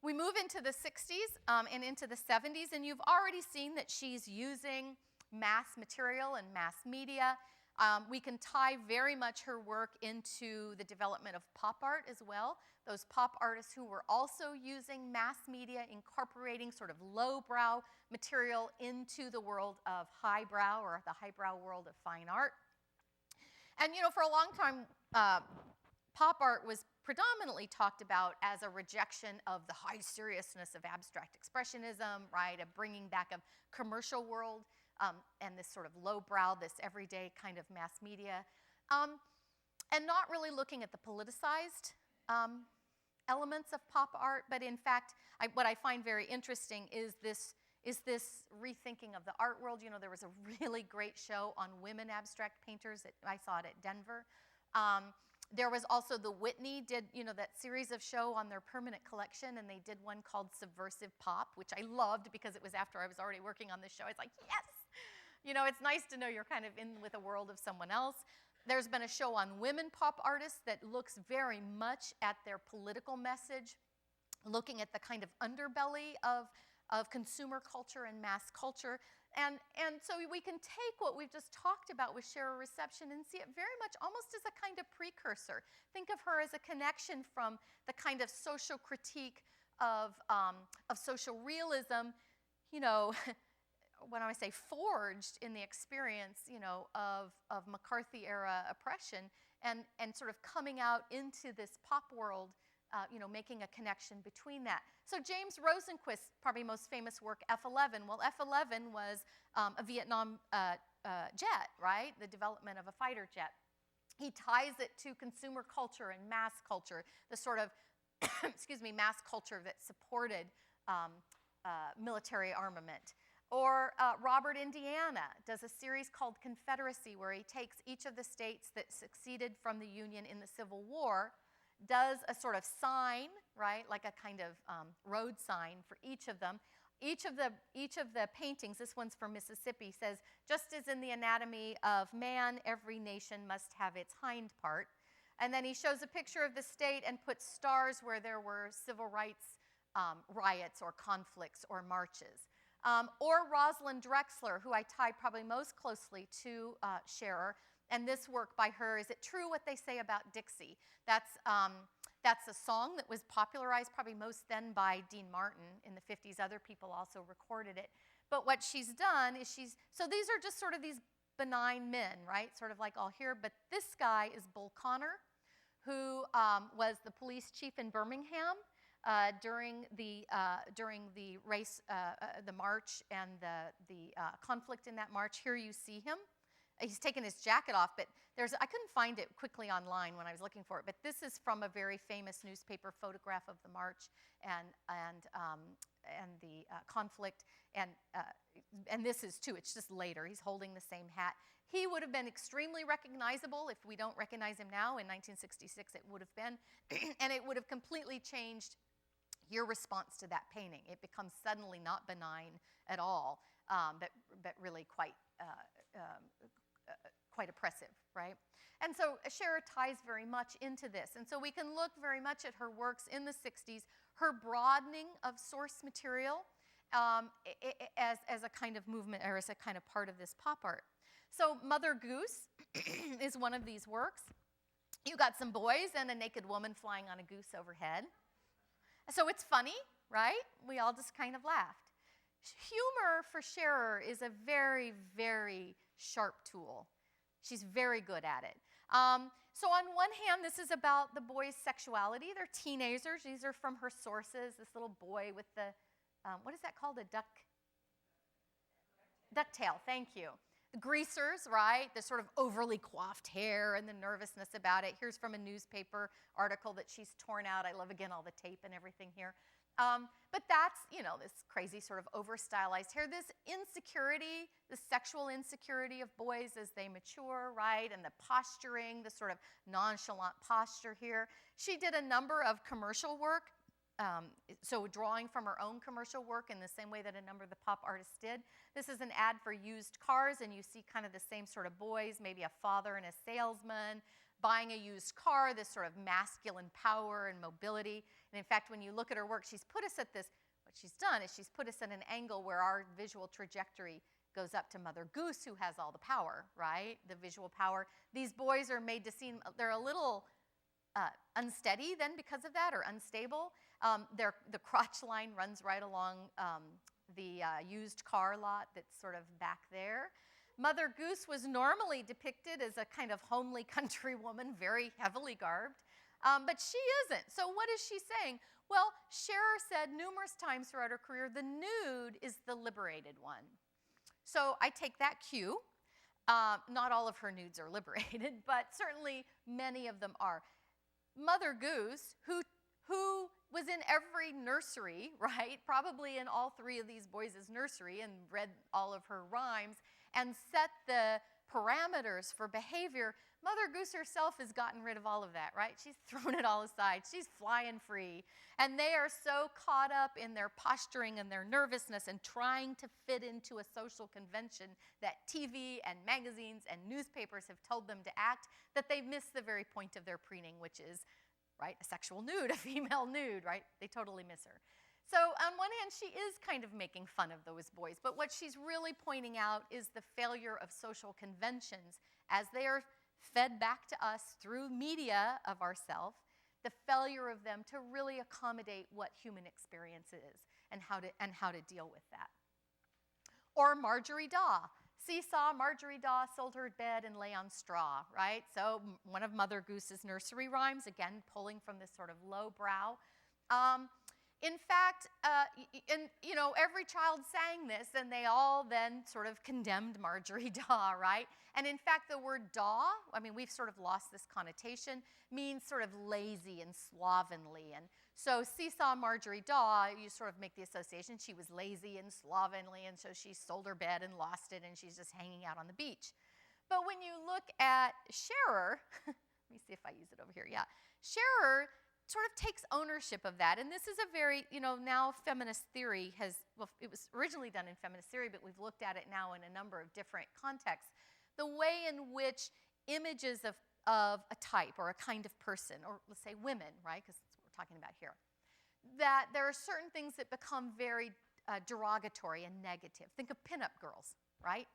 We move into the 60s and into the 70s, and you've already seen that she's using mass material and mass media. We can tie very much her work into the development of pop art as well. Those pop artists who were also using mass media, incorporating sort of lowbrow material into the world of highbrow, or the highbrow world of fine art. And for a long time, pop art was predominantly talked about as a rejection of the high seriousness of abstract expressionism, right, a bringing back of commercial world and this sort of lowbrow, this everyday kind of mass media, and not really looking at the politicized elements of pop art. But in fact, what I find very interesting is this rethinking of the art world. There was a really great show on women abstract painters. I saw it at Denver. There was also the Whitney did, that series of show on their permanent collection, and they did one called Subversive Pop, which I loved because it was after I was already working on this show. I was like, yes! It's nice to know you're kind of in with a world of someone else. There's been a show on women pop artists that looks very much at their political message, looking at the kind of underbelly of consumer culture and mass culture. And so we can take what we've just talked about with sharer reception and see it very much almost as a kind of precursor. Think of her as a connection from the kind of social critique of social realism, you know, when I say forged in the experience, you know, of McCarthy-era oppression, and sort of coming out into this pop world, you know, making a connection between that. So James Rosenquist's probably most famous work, F-11. Well, F-11 was a Vietnam jet, right? The development of a fighter jet. He ties it to consumer culture and mass culture, the sort of, excuse me, mass culture that supported military armament. Or Robert Indiana does a series called Confederacy, where he takes each of the states that succeeded from the Union in the Civil War, does a sort of sign, right, like a kind of road sign for each of them. Each of the paintings, this one's from Mississippi, says, just as in the anatomy of man, every nation must have its hind part. And then he shows a picture of the state and puts stars where there were civil rights riots or conflicts or marches. Or Rosalind Drexler, who I tie probably most closely to Scherer. And this work by her, Is It True What They Say About Dixie? That's a song that was popularized probably most then by Dean Martin in the 50s. Other people also recorded it. But what she's done is so these are just sort of these benign men, right? Sort of like all here. But this guy is Bull Connor, who was the police chief in Birmingham during the race, the march, and the conflict in that march. Here you see him. He's taken his jacket off, but I couldn't find it quickly online when I was looking for it. But this is from a very famous newspaper photograph of the march and the conflict, and this is too. It's just later. He's holding the same hat. He would have been extremely recognizable. If we don't recognize him now, in 1966, it would have been, and it would have completely changed your response to that painting. It becomes suddenly not benign at all, but really quite oppressive, right? And so Scherer ties very much into this. And so we can look very much at her works in the 60s, her broadening of source material as a kind of movement, or as a kind of part of this pop art. So Mother Goose is one of these works. You got some boys and a naked woman flying on a goose overhead. So it's funny, right? We all just kind of laughed. Humor for Scherer is a very, very sharp tool. She's very good at it. So on one hand, this is about the boys' sexuality. They're teenagers. These are from her sources. This little boy with the, what is that called? A ducktail, thank you. The greasers, right? The sort of overly coiffed hair and the nervousness about it. Here's from a newspaper article that she's torn out. I love, again, all the tape and everything here. But that's, you know, this crazy sort of over-stylized hair, this insecurity, the sexual insecurity of boys as they mature, right? And the posturing, the sort of nonchalant posture here. She did a number of commercial work, so drawing from her own commercial work in the same way that a number of the pop artists did. This is an ad for used cars, and you see kind of the same sort of boys, maybe a father and a salesman, buying a used car, this sort of masculine power and mobility. And in fact, when you look at her work, she's put us at this, what she's done is she's put us at an angle where our visual trajectory goes up to Mother Goose, who has all the power, right? The visual power. These boys are made to seem, they're a little unsteady then because of that, or unstable. The crotch line runs right along the used car lot that's sort of back there. Mother Goose was normally depicted as a kind of homely country woman, very heavily garbed, but she isn't. So what is she saying? Well, Scherer said numerous times throughout her career, the nude is the liberated one. So I take that cue. Not all of her nudes are liberated, but certainly many of them are. Mother Goose, who was in every nursery, right? Probably in all three of these boys' nursery, and read all of her rhymes and set the parameters for behavior. Mother Goose herself has gotten rid of all of that, right? She's thrown it all aside. She's flying free. And they are so caught up in their posturing and their nervousness and trying to fit into a social convention that TV and magazines and newspapers have told them to act, that they've missed the very point of their preening, which is right? A sexual nude, a female nude, right? They totally miss her. So on one hand, she is kind of making fun of those boys, but what she's really pointing out is the failure of social conventions as they are fed back to us through media of ourself, the failure of them to really accommodate what human experience is and how to deal with that. Or Marjorie Daw. Seesaw, Marjorie Daw sold her bed and lay on straw, right? So one of Mother Goose's nursery rhymes, again, pulling from this sort of low brow. In fact, every child sang this, and they all then sort of condemned Marjorie Daw, right? And in fact, the word daw, I mean, we've sort of lost this connotation, means sort of lazy and slovenly. And so Seesaw Marjorie Daw, you sort of make the association, she was lazy and slovenly, and so she sold her bed and lost it, and she's just hanging out on the beach. But when you look at Scherer, let me see if I use it over here, yeah. Scherer sort of takes ownership of that. And this is a very, now feminist theory it was originally done in feminist theory, but we've looked at it now in a number of different contexts. The way in which images of a type or a kind of person, or let's say women, right, because that's what we're talking about here, that there are certain things that become very derogatory and negative. Think of pinup girls, right?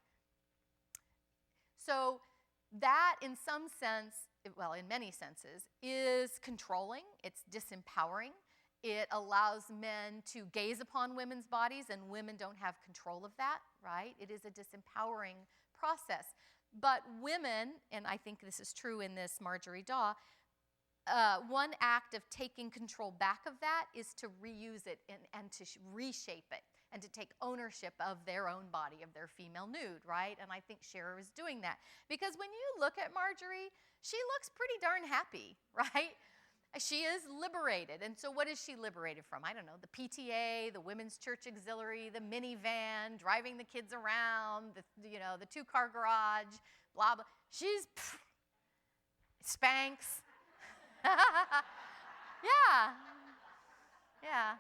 So that, in some sense, well, in many senses, is controlling. It's disempowering. It allows men to gaze upon women's bodies, and women don't have control of that, right? It is a disempowering process. But women, and I think this is true in this Marjorie Daw, one act of taking control back of that is to reuse it and to reshape it and to take ownership of their own body, of their female nude, right? And I think Scherer is doing that. Because when you look at Marjorie, she looks pretty darn happy, right? She is liberated. And so what is she liberated from? I don't know, the PTA, the Women's Church Auxiliary, the minivan, driving the kids around, the two-car garage, blah, blah. She's Spanx. Yeah.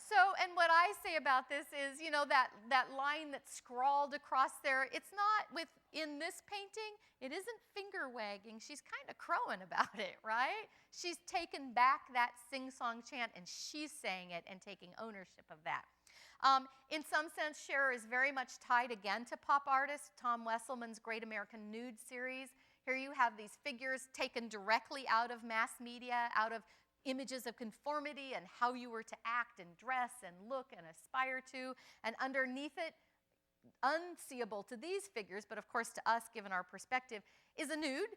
So, and what I say about this is, that line that's scrawled across there, it's not in this painting, it isn't finger wagging. She's kind of crowing about it, right? She's taken back that sing-song chant, and she's saying it and taking ownership of that. In some sense, Scherer is very much tied again to pop artists. Tom Wesselman's Great American Nude series. Here you have these figures taken directly out of mass media, out of images of conformity and how you were to act and dress and look and aspire to. And underneath it, unseeable to these figures, but of course to us, given our perspective, is a nude,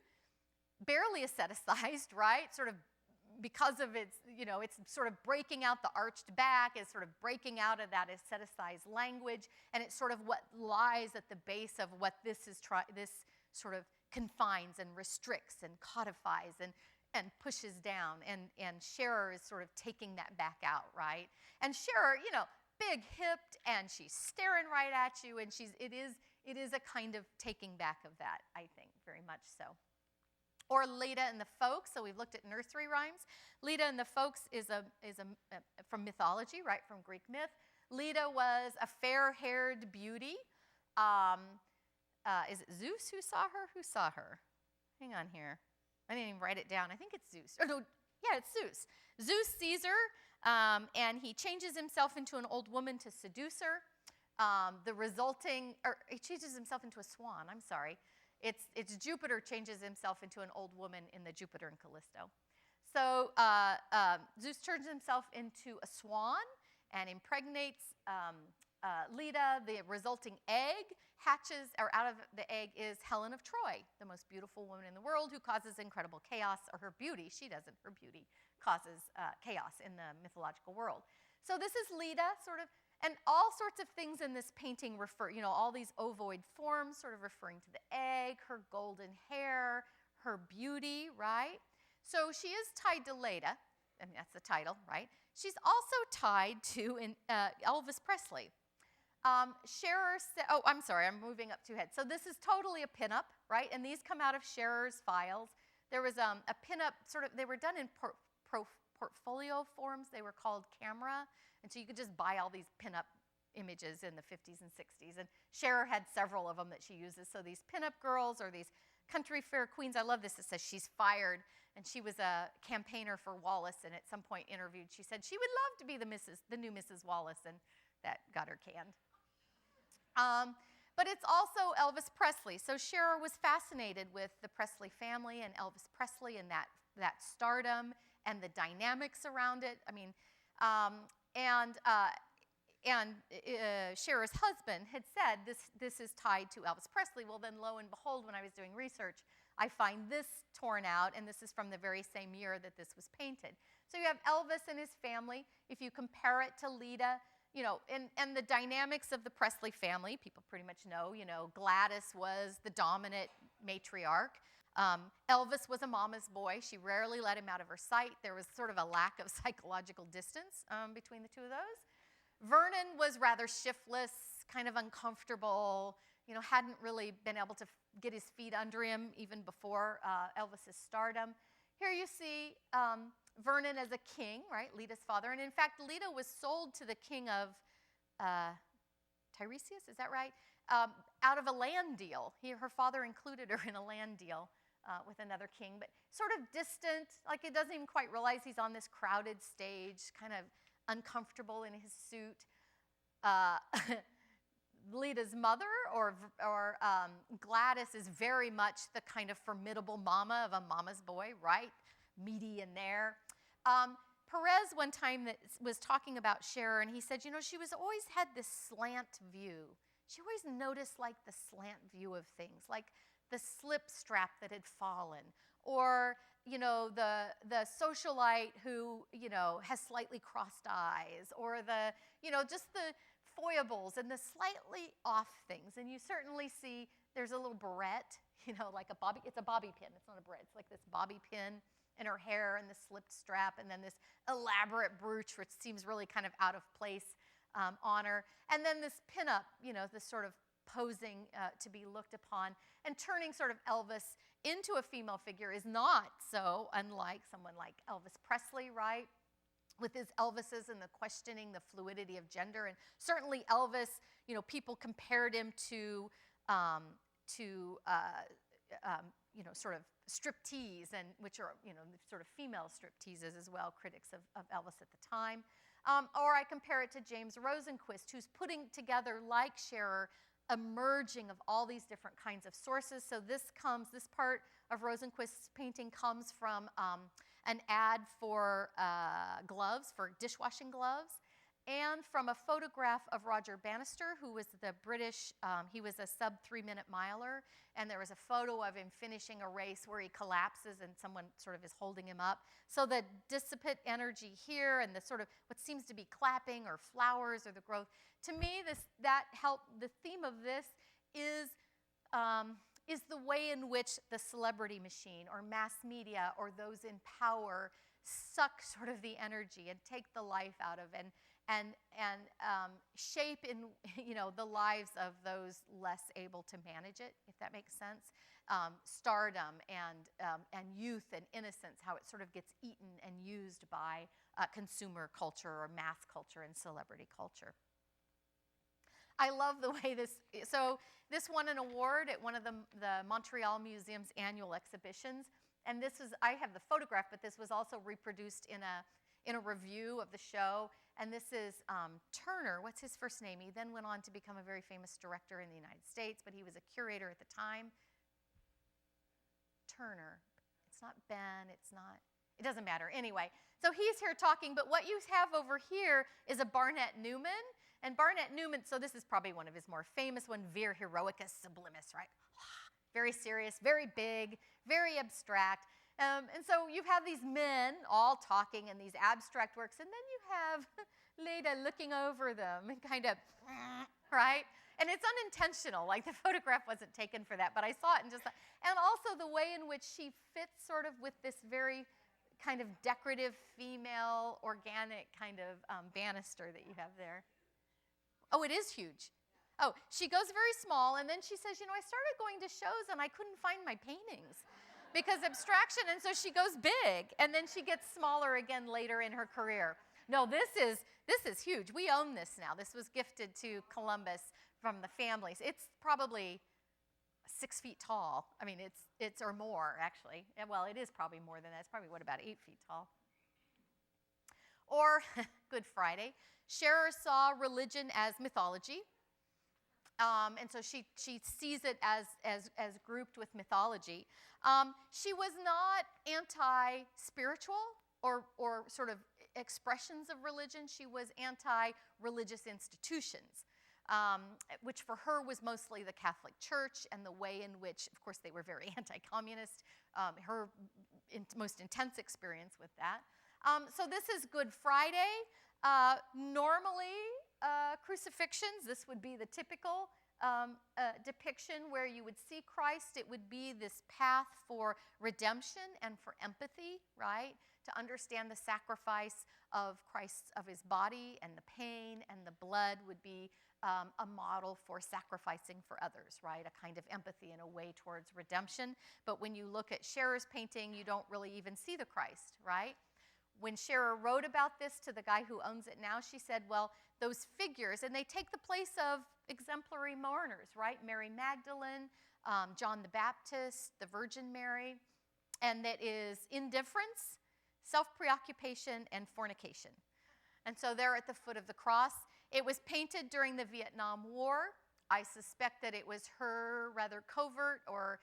barely asceticized, right? Sort of because of its, it's sort of breaking out the arched back, it's sort of breaking out of that asceticized language, and it's sort of what lies at the base of what this sort of confines and restricts and codifies and pushes down, and Scherer is sort of taking that back out, right? And Scherer, big-hipped, and she's staring right at you, and it is a kind of taking back of that, I think, very much so. Or Leda and the Folks. So we've looked at nursery rhymes. Leda and the Folks is from mythology, right, from Greek myth. Leda was a fair-haired beauty. Is it Zeus who saw her? Who saw her? Hang on here. I didn't even write it down. I think it's Zeus. Oh, no, yeah, it's Zeus. Zeus sees her, and he changes himself into an old woman to seduce her. He changes himself into a swan. I'm sorry. It's Jupiter changes himself into an old woman in the Jupiter and Callisto. So Zeus turns himself into a swan and impregnates Leda. The resulting egg hatches, or out of the egg is Helen of Troy, the most beautiful woman in the world who causes incredible chaos, or her beauty, she doesn't, her beauty causes chaos in the mythological world. So this is Leda, sort of, and all sorts of things in this painting refer, all these ovoid forms sort of referring to the egg, her golden hair, her beauty, right? So she is tied to Leda, I mean, that's the title, right? She's also tied to Elvis Presley. Scherer said, oh, I'm sorry, I'm moving up two heads. So this is totally a pinup, right? And these come out of Scherer's files. There was a pinup, they were done in portfolio forms. They were called camera. And so you could just buy all these pinup images in the 50s and 60s. And Scherer had several of them that she uses. So these pinup girls or these country fair queens. I love this. It says she's fired, and she was a campaigner for Wallace, and at some point interviewed, she said she would love to be the new Mrs. Wallace, and that got her canned. But it's also Elvis Presley. So Scherer was fascinated with the Presley family and Elvis Presley and that stardom and the dynamics around it. I mean, Scherer's husband had said this is tied to Elvis Presley. Well, then lo and behold, when I was doing research, I find this torn out, and this is from the very same year that this was painted. So you have Elvis and his family. If you compare it to Lita, you know, and the dynamics of the Presley family, people pretty much know, you know, Gladys was the dominant matriarch. Elvis was a mama's boy. She rarely let him out of her sight. There was sort of a lack of psychological distance between the two of those. Vernon was rather shiftless, kind of uncomfortable, you know, hadn't really been able to get his feet under him even before Elvis's stardom. Here you see Vernon as a king, right, Lita's father. And in fact, Lita was sold to the king of Tiresias, is that right? Out of a land deal. Her father included her in a land deal with another king, but sort of distant, like he doesn't even quite realize he's on this crowded stage, kind of uncomfortable in his suit. Lita's mother, or Gladys, is very much the kind of formidable mama of a mama's boy, right? Meaty and there. Perez one time that was talking about Scherer, and he said, you know, she was always had this slant view. She always noticed like the slant view of things, like the slip strap that had fallen, or you know, the socialite who, you know, has slightly crossed eyes, or the, you know, just the foibles and the slightly off things. And you certainly see there's a little barrette, you know, like it's a bobby pin. It's not a barrette. It's like this bobby pin in her hair and the slipped strap, and then this elaborate brooch, which seems really kind of out of place on her. And then this pinup, you know, this sort of posing to be looked upon, and turning sort of Elvis into a female figure is not so unlike someone like Elvis Presley, right? With his Elvises and the questioning, the fluidity of gender. And certainly Elvis, you know, people compared him to you know, sort of striptease, and which are, you know, sort of female stripteases as well, critics of Elvis at the time. Or I compare it to James Rosenquist, who's putting together, like Scherer, a merging of all these different kinds of sources. So this part of Rosenquist's painting comes from an ad for gloves, for dishwashing gloves, and from a photograph of Roger Bannister, who was the British, he was a sub 3-minute miler, and there was a photo of him finishing a race where he collapses and someone sort of is holding him up. So the dissipate energy here and the sort of what seems to be clapping or flowers or the growth, to me the theme of this is the way in which the celebrity machine or mass media or those in power suck sort of the energy and take the life out of and shape in, you know, the lives of those less able to manage it, if that makes sense. Stardom and youth and innocence, how it sort of gets eaten and used by consumer culture or mass culture and celebrity culture. I love the way this won an award at one of the Montreal Museum's annual exhibitions. And I have the photograph, but this was also reproduced in a review of the show. And this is Turner. What's his first name? He then went on to become a very famous director in the United States, but he was a curator at the time. Turner. It's not Ben. It doesn't matter. Anyway, so he's here talking, but what you have over here is a Barnett Newman. And Barnett Newman, so this is probably one of his more famous one, Vir Heroicus Sublimis, right? Very serious, very big, very abstract. And so you have these men all talking in these abstract works, and then you have Leda looking over them and kind of, right? And it's unintentional, like the photograph wasn't taken for that, but I saw it and just thought, and also the way in which she fits sort of with this very kind of decorative female, organic kind of banister that you have there. Oh, it is huge. Oh, she goes very small, and then she says, you know, I started going to shows and I couldn't find my paintings because abstraction, and so she goes big, and then she gets smaller again later in her career. No, this is huge. We own this now. This was gifted to Columbus from the families. It's probably 6 feet tall. I mean, it's or more, actually. Well, it is probably more than that. It's probably, about 8 feet tall. Or Good Friday. Scherer saw religion as mythology. And so she sees it as grouped with mythology. She was not anti-spiritual or sort of expressions of religion. She was anti-religious institutions, which for her was mostly the Catholic Church and the way in which, of course, they were very anti-communist, her most intense experience with that. So this is Good Friday. Normally, crucifixions, this would be the typical depiction where you would see Christ. It would be this path for redemption and for empathy, right? To understand the sacrifice of Christ, of his body, and the pain and the blood would be a model for sacrificing for others, right? A kind of empathy and a way towards redemption. But when you look at Scherer's painting, you don't really even see the Christ, right? When Scherer wrote about this to the guy who owns it now, she said, well, those figures, and they take the place of exemplary mourners, right? Mary Magdalene, John the Baptist, the Virgin Mary, and that is indifference, self-preoccupation, and fornication. And so they're at the foot of the cross. It was painted during the Vietnam War. I suspect that it was her rather covert or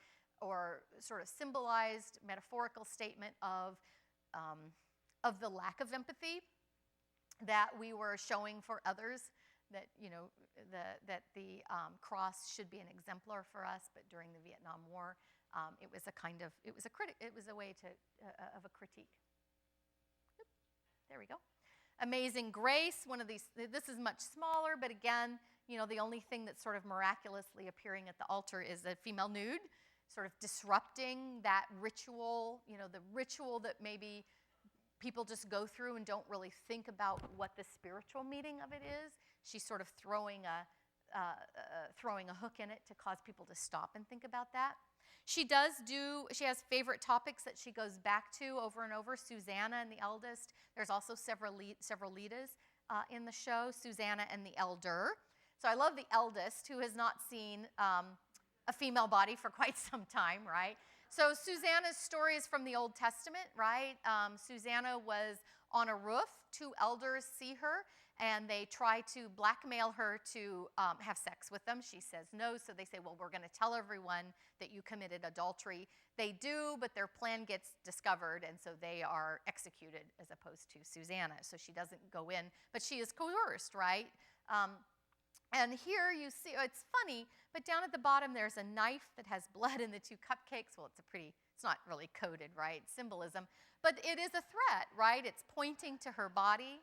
sort of symbolized metaphorical statement of the lack of empathy that we were showing for others, that that the cross should be an exemplar for us. But during the Vietnam War, it was a way of a critique. Oop, there we go. Amazing Grace. One of these. This is much smaller, but again, the only thing that's sort of miraculously appearing at the altar is a female nude, sort of disrupting that ritual. The ritual that maybe people just go through and don't really think about what the spiritual meaning of it is. She's sort of throwing a hook in it to cause people to stop and think about that. She has favorite topics that she goes back to over and over. Susanna and the eldest. There's also several leaders in the show, Susanna and the elder. So I love the eldest, who has not seen a female body for quite some time, right? So Susanna's story is from the Old Testament, right? Susanna was on a roof. 2 elders see her, and they try to blackmail her to have sex with them. She says no, so they say, well, we're going to tell everyone that you committed adultery. They do, but their plan gets discovered, and so they are executed as opposed to Susanna. So she doesn't go in, but she is coerced, right? And here you see, it's funny, but down at the bottom there's a knife that has blood in the 2 cupcakes. Well, it's not really coded, right? Symbolism. But it is a threat, right? It's pointing to her body.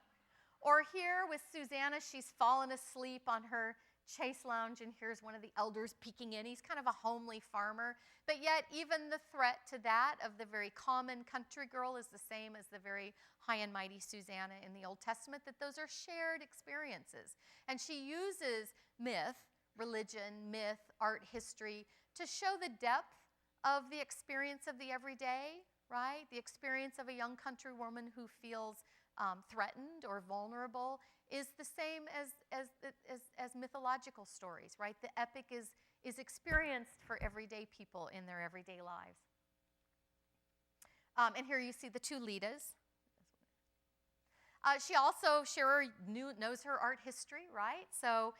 Or here with Susanna, she's fallen asleep on her chaise lounge, and here's one of the elders peeking in. He's kind of a homely farmer. But yet even the threat to that of the very common country girl is the same as the very high and mighty Susanna in the Old Testament, that those are shared experiences. And she uses religion, art, history, to show the depth of the experience of the everyday, right? The experience of a young country woman who feels threatened or vulnerable is the same as mythological stories, right? The epic is experienced for everyday people in their everyday lives. And here you see the 2 leaders. Scherer knows her art history, right? So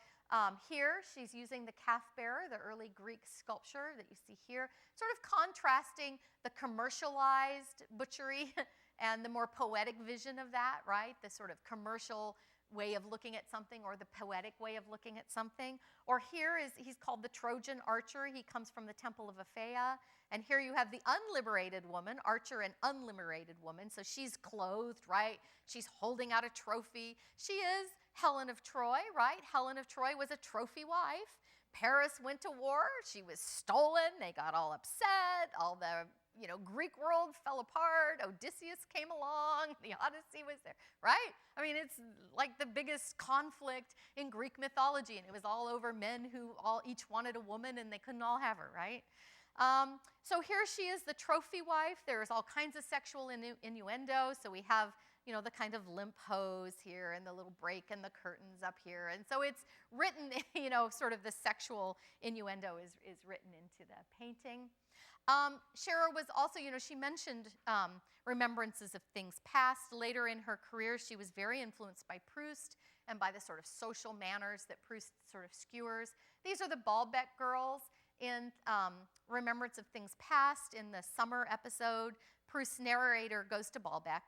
here she's using the calf bearer, the early Greek sculpture that you see here, sort of contrasting the commercialized butchery and the more poetic vision of that, right? The sort of commercial way of looking at something or the poetic way of looking at something. Or he's called the Trojan archer. He comes from the temple of Aphaea. And here you have the unliberated woman, archer and unliberated woman. So she's clothed, right? She's holding out a trophy. She is Helen of Troy, right? Helen of Troy was a trophy wife. Paris went to war. She was stolen. They got all upset. All the Greek world fell apart. Odysseus came along. The Odyssey was there, right? I mean, it's like the biggest conflict in Greek mythology, and it was all over men who each wanted a woman, and they couldn't all have her, right? So here she is, the trophy wife. There's all kinds of sexual innuendo. So we have, the kind of limp hose here and the little break in the curtains up here. And so it's written, sort of the sexual innuendo is written into the painting. Scherer was also, she mentioned remembrances of things past. Later in her career, she was very influenced by Proust and by the sort of social manners that Proust sort of skewers. These are the Baalbek girls in Remembrance of Things Past. In the summer episode, Proust's narrator goes to Baalbek,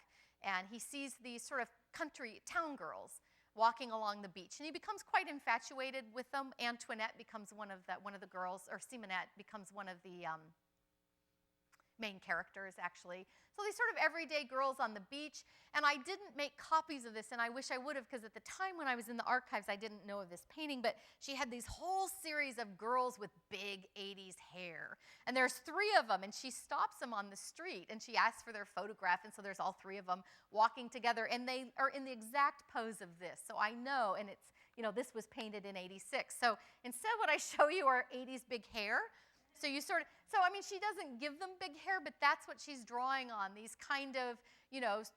and he sees these sort of country town girls walking along the beach, and he becomes quite infatuated with them. Antoinette becomes one of the girls, or Simonette becomes one of the main characters, actually. So these sort of everyday girls on the beach, and I didn't make copies of this, and I wish I would have, because at the time when I was in the archives, I didn't know of this painting, but she had these whole series of girls with big 80s hair, and there's 3 of them, and she stops them on the street, and she asks for their photograph, and so there's all 3 of them walking together, and they are in the exact pose of this, so I know, and it's, this was painted in '86, so instead what I show you are 80s big hair. So she doesn't give them big hair, but that's what she's drawing on, these kind of,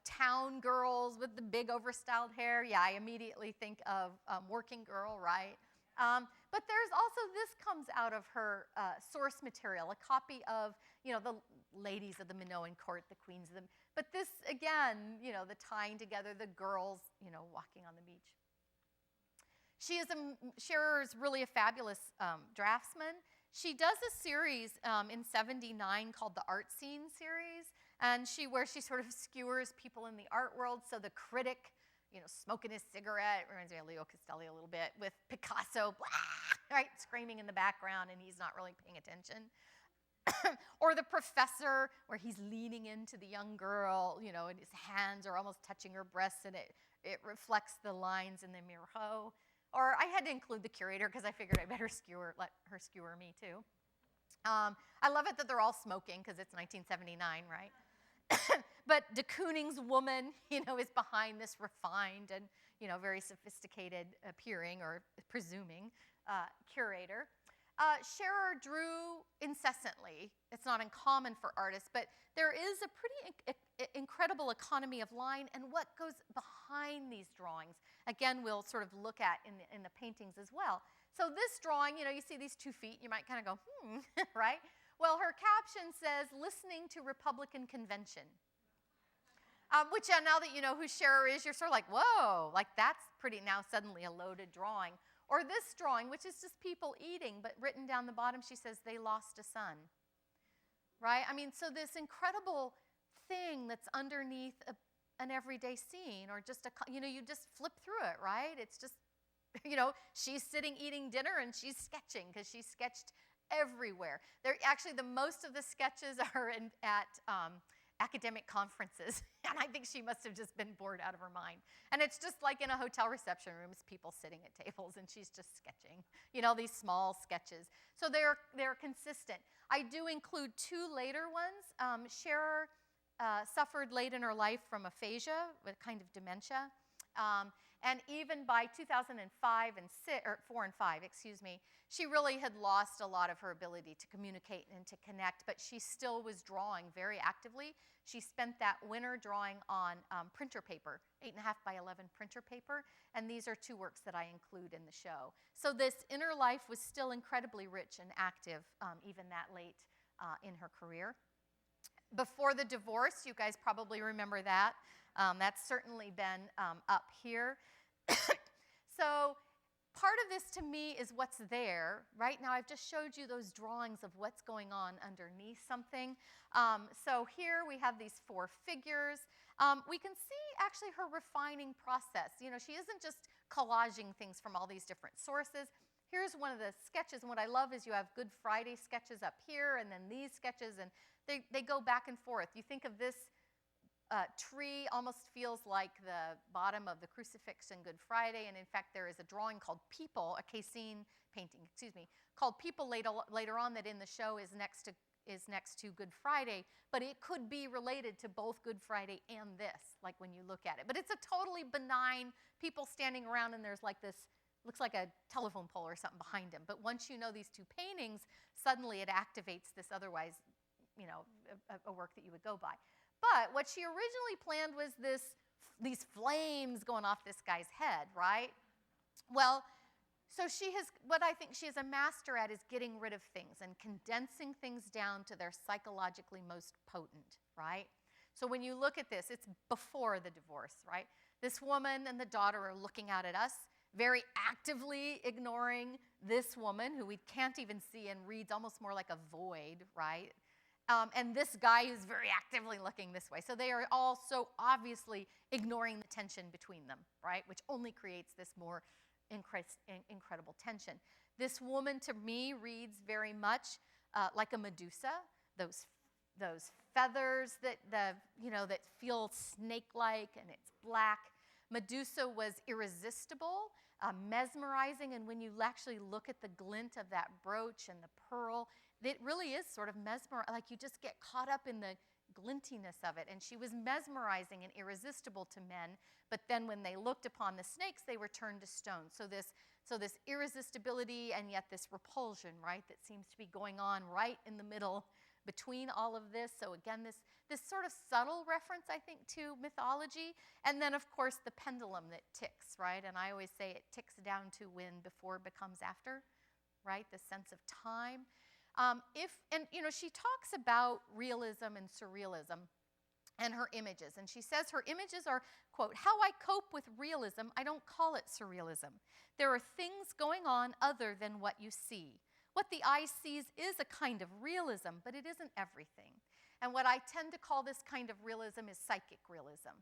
town girls with the big overstyled hair. Yeah, I immediately think of Working Girl, right? But there's also, this comes out of her source material, a copy of, the ladies of the Minoan court, the queens of them. But this, again, the tying together the girls, walking on the beach. Scherer is really a fabulous draftsman. She does a series in '79 called the Art Scene series, and where she sort of skewers people in the art world. So the critic, smoking his cigarette, reminds me of Leo Castelli a little bit, with Picasso, blah, right, screaming in the background, and he's not really paying attention. Or the professor, where he's leaning into the young girl, and his hands are almost touching her breasts, and it reflects the lines in the miroir. Or I had to include the curator because I figured I better let her skewer me too. I love it that they're all smoking because it's 1979, right? But de Kooning's woman, is behind this refined and, very sophisticated appearing or presuming curator. Scherer drew incessantly. It's not uncommon for artists, but there is a pretty incredible economy of line and what goes behind these drawings. Again, we'll sort of look at in the paintings as well. So this drawing, you see these 2 feet, you might kind of go, right? Well, her caption says, "Listening to Republican Convention." Which now that you know who Scherer is, you're sort of like, whoa, like that's pretty now suddenly a loaded drawing. Or this drawing, which is just people eating, but written down the bottom, she says, "They lost a son." Right? So this incredible thing that's underneath an everyday scene, or just you just flip through it, right? It's just, she's sitting eating dinner and she's sketching because she's sketched everywhere. Actually, the most of the sketches are at academic conferences, and I think she must have just been bored out of her mind. And it's just like in a hotel reception room, it's people sitting at tables, and she's just sketching, these small sketches. So they're consistent. I do include 2 later ones. Scherer suffered late in her life from aphasia, a kind of dementia. And even by 2005 and 4 and 5, she really had lost a lot of her ability to communicate and to connect, but she still was drawing very actively. She spent that winter drawing on printer paper, 8.5 by 11 printer paper, and these are 2 works that I include in the show. So this inner life was still incredibly rich and active, even that late in her career. Before the divorce, you guys probably remember that. That's certainly been up here. So part of this to me is what's there. Right now I've just showed you those drawings of what's going on underneath something. So here we have these 4 figures. We can see actually her refining process. She isn't just collaging things from all these different sources. Here's one of the sketches, and what I love is you have Good Friday sketches up here, and then these sketches, and they go back and forth. You think of this tree almost feels like the bottom of the crucifix in Good Friday, and in fact there is a drawing called People, a Cassine painting, called People later on that in the show is next to Good Friday, but it could be related to both Good Friday and this, like when you look at it. But it's a totally benign people standing around, and there's like this, looks like a telephone pole or something behind him. But once you know these 2 paintings, suddenly it activates this otherwise, a work that you would go by. But what she originally planned was this these flames going off this guy's head, right? Well, so what I think she is a master at is getting rid of things and condensing things down to their psychologically most potent, right? So when you look at this, it's before the divorce, right? This woman and the daughter are looking out at us, very actively ignoring this woman who we can't even see and reads almost more like a void, right? And this guy who's very actively looking this way. So they are all so obviously ignoring the tension between them, right? Which only creates this more incredible tension. This woman, to me, reads very much like a Medusa. Those feathers that feel snake-like, and it's black. Medusa was irresistible, mesmerizing, and when you actually look at the glint of that brooch and the pearl, it really is sort of mesmerizing. Like you just get caught up in the glintiness of it. And she was mesmerizing and irresistible to men, but then when they looked upon the snakes, they were turned to stone. So this irresistibility and yet this repulsion, right, that seems to be going on right in the middle between all of this. So again, this sort of subtle reference, I think, to mythology. And then, of course, the pendulum that ticks, right? And I always say it ticks down to when before becomes after, right? The sense of time. She talks about realism and surrealism and her images. And she says her images are, quote, how I cope with realism, I don't call it surrealism. There are things going on other than what you see. What the eye sees is a kind of realism, but it isn't everything. And what I tend to call this kind of realism is psychic realism.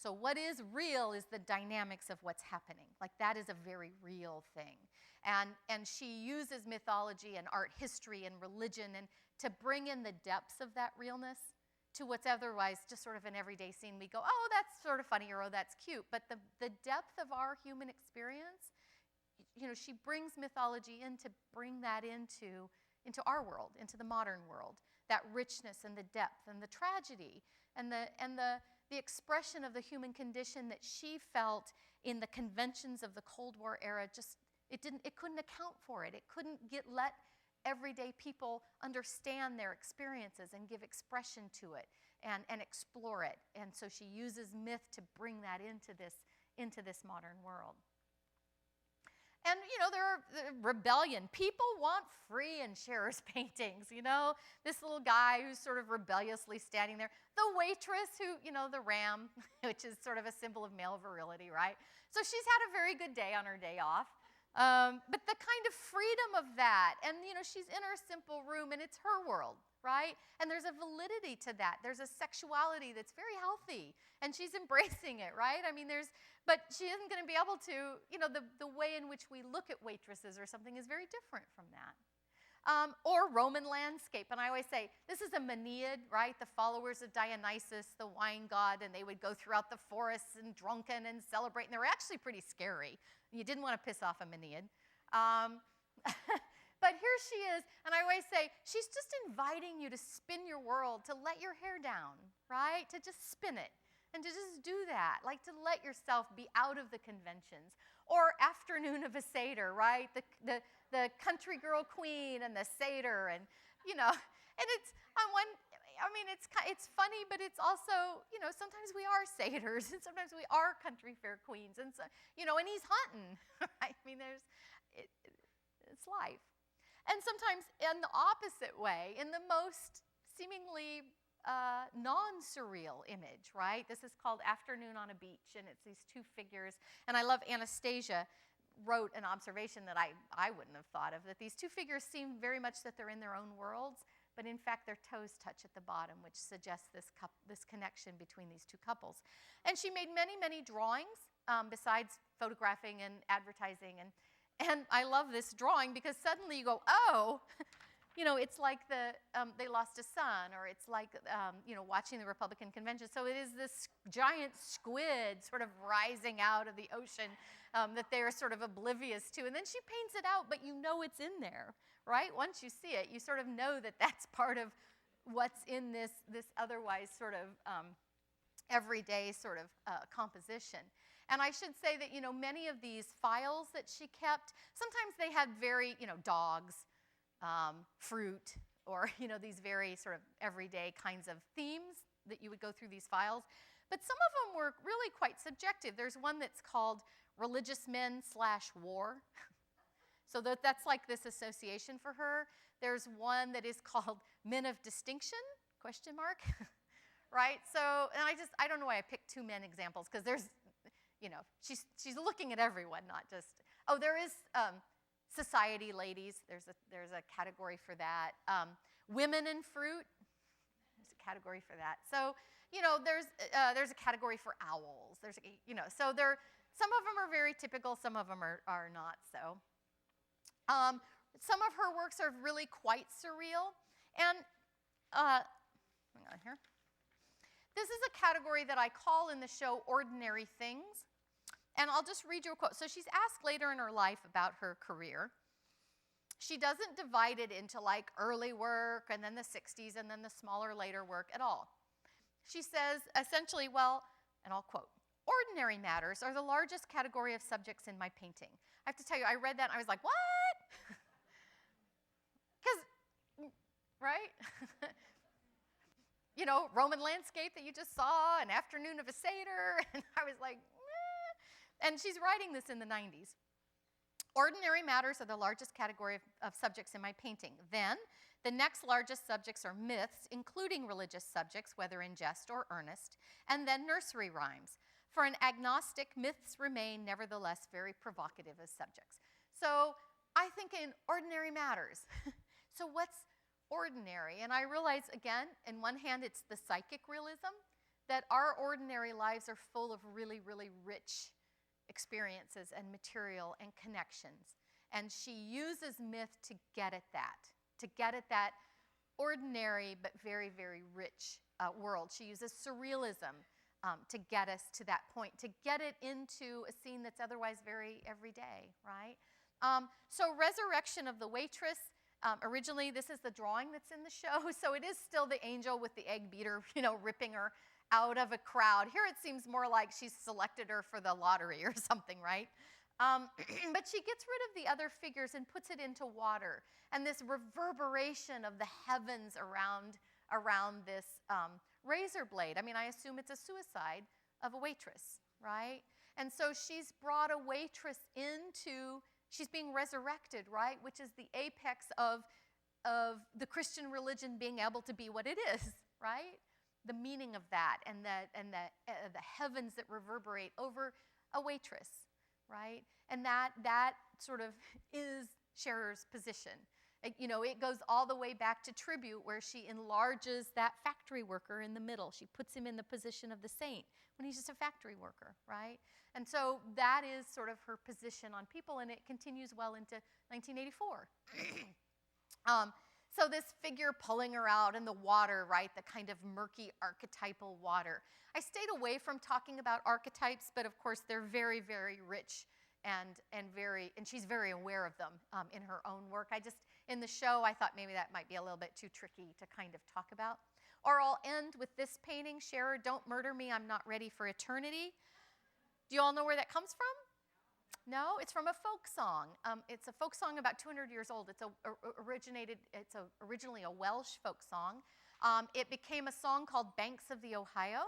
So what is real is the dynamics of what's happening. Like that is a very real thing. And she uses mythology and art history and religion and to bring in the depths of that realness to what's otherwise just sort of an everyday scene. We go, oh, that's sort of funny, or oh, that's cute. But the depth of our human experience, she brings mythology in to bring that into our world, into the modern world. That richness and the depth and the tragedy and the expression of the human condition that she felt in the conventions of the Cold War era, it couldn't account for it. It couldn't let everyday people understand their experiences and give expression to it and explore it. And so she uses myth to bring that into this modern world. And, there are rebellion. People want free and Scherer's paintings, This little guy who's sort of rebelliously standing there. The waitress who, the ram, which is sort of a symbol of male virility, right? So she's had a very good day on her day off. But the kind of freedom of that, and, she's in her simple room, and it's her world, right? And there's a validity to that. There's a sexuality that's very healthy, and she's embracing it, right? I mean, but she isn't going to be able to, the way in which we look at waitresses or something is very different from that. Or Roman landscape. And I always say, this is a Maenad, right? The followers of Dionysus, the wine god, and they would go throughout the forests and drunken and celebrate. And they were actually pretty scary. You didn't want to piss off a Maenad. But here she is, and I always say, she's just inviting you to spin your world, to let your hair down, right? To just spin it, and to just do that, like to let yourself be out of the conventions. Or Afternoon of a Seder, right? The country girl queen and the Seder, and, and it's, it's funny, but it's also, sometimes we are satyrs, and sometimes we are country fair queens, and so, and he's hunting, right? I mean, it's life. And sometimes in the opposite way, in the most seemingly non-surreal image, right? This is called Afternoon on a Beach, and it's these two figures, and I love Anastasia wrote an observation that I wouldn't have thought of, that these two figures seem very much that they're in their own worlds, but in fact their toes touch at the bottom, which suggests this connection between these two couples. And she made many, many drawings besides photographing and advertising, and I love this drawing because suddenly you go, oh, it's like they lost a son, or it's like, watching the Republican convention. So it is this giant squid sort of rising out of the ocean that they're sort of oblivious to. And then she paints it out, but it's in there, right? Once you see it, you sort of know that that's part of what's in this otherwise sort of everyday sort of composition. And I should say that, many of these files that she kept, sometimes they had very, dogs, fruit, or, these very sort of everyday kinds of themes that you would go through these files. But some of them were really quite subjective. There's one that's called Religious Men/War. So that's like this association for her. There's one that is called Men of Distinction, question mark, right? So, and I don't know why I picked two men examples, because there's, she's looking at everyone, not just, there is society ladies. There's a category for that. Women in fruit, there's a category for that. So, there's a category for owls. So some of them are very typical, some of them are not so. Some of her works are really quite surreal. And, hang on here. This is a category that I call in the show Ordinary Things. And I'll just read you a quote. So she's asked later in her life about her career. She doesn't divide it into like early work and then the 60s and then the smaller later work at all. She says essentially, and I'll quote, "Ordinary matters are the largest category of subjects in my painting." I have to tell you, I read that and I was like, what? Because, right? Roman landscape that you just saw, an afternoon of a Seder, and I was like, And she's writing this in the 90s. "Ordinary matters are the largest category of subjects in my painting. Then, the next largest subjects are myths, including religious subjects, whether in jest or earnest, and then nursery rhymes. For an agnostic, myths remain nevertheless very provocative as subjects." So I think in ordinary matters. So what's ordinary? And I realize, again, in one hand, it's the psychic realism, that our ordinary lives are full of really, really rich experiences and material and connections. And she uses myth to get at that ordinary but very, very rich world. She uses surrealism to get us to that point, to get it into a scene that's otherwise very everyday, right? So Resurrection of the Waitress, originally this is the drawing that's in the show, so it is still the angel with the egg beater, ripping her out of a crowd. Here it seems more like she's selected her for the lottery or something, right? But she gets rid of the other figures and puts it into water, and this reverberation of the heavens around this razor blade. I mean, I assume it's a suicide of a waitress, right? And so she's brought a waitress she's being resurrected, right? Which is the apex of the Christian religion being able to be what it is, right? The meaning of that and the heavens that reverberate over a waitress, right? And that sort of is Scherer's position. It goes all the way back to Tribute, where she enlarges that factory worker in the middle. She puts him in the position of the saint when he's just a factory worker, right? And so that is sort of her position on people, and it continues well into 1984. So this figure pulling her out in the water, right, the kind of murky archetypal water. I stayed away from talking about archetypes, but of course they're very, very rich and she's very aware of them in her own work. In the show, I thought maybe that might be a little bit too tricky to kind of talk about. Or I'll end with this painting, Scherer, "Don't Murder Me, I'm Not Ready for Eternity." Do you all know where that comes from? No, it's from a folk song. It's a folk song about 200 years old. It's originally a Welsh folk song. It became a song called "Banks of the Ohio."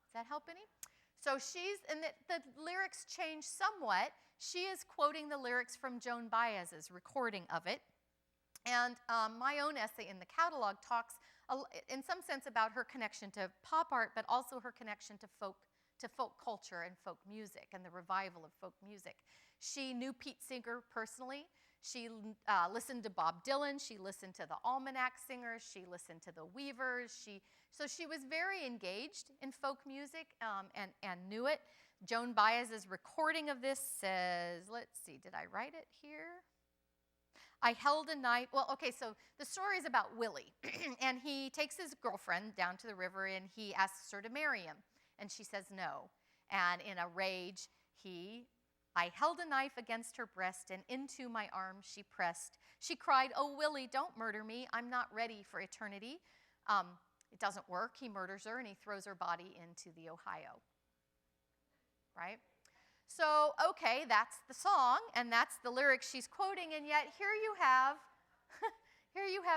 Does that help any? So the lyrics change somewhat. She is quoting the lyrics from Joan Baez's recording of it. And my own essay in the catalog talks, in some sense, about her connection to pop art, but also her connection to folk culture and folk music and the revival of folk music. She knew Pete Seeger personally. She listened to Bob Dylan. She listened to the Almanac Singers. She listened to the Weavers. So she was very engaged in folk music and knew it. Joan Baez's recording of this says, let's see, did I write it here? "I held a knife." Well, okay, so the story is about Willie. And he takes his girlfriend down to the river and he asks her to marry him. And she says no. And in a rage, "I held a knife against her breast and into my arms she pressed. She cried, 'Oh, Willie, don't murder me. I'm not ready for eternity.'" It doesn't work. He murders her and he throws her body into the Ohio. Right? So, okay, that's the song and that's the lyrics she's quoting, and yet here you have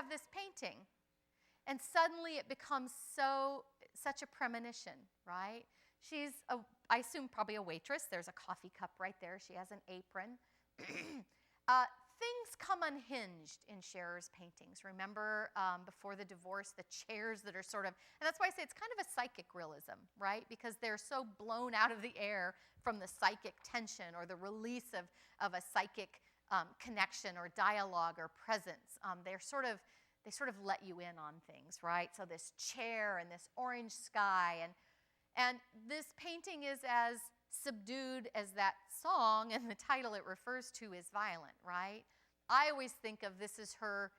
this painting. And suddenly it becomes so such a premonition, right? She's, I assume, probably a waitress. There's a coffee cup right there. She has an apron. Things come unhinged in Scherer's paintings. Remember, before the divorce, the chairs that are sort of, and that's why I say it's kind of a psychic realism, right? Because they're so blown out of the air from the psychic tension or the release of a psychic connection or dialogue or presence. They sort of let you in on things, right? So this chair and this orange sky, and this painting is as subdued as that song, and the title it refers to is violent, right? I always think of this as her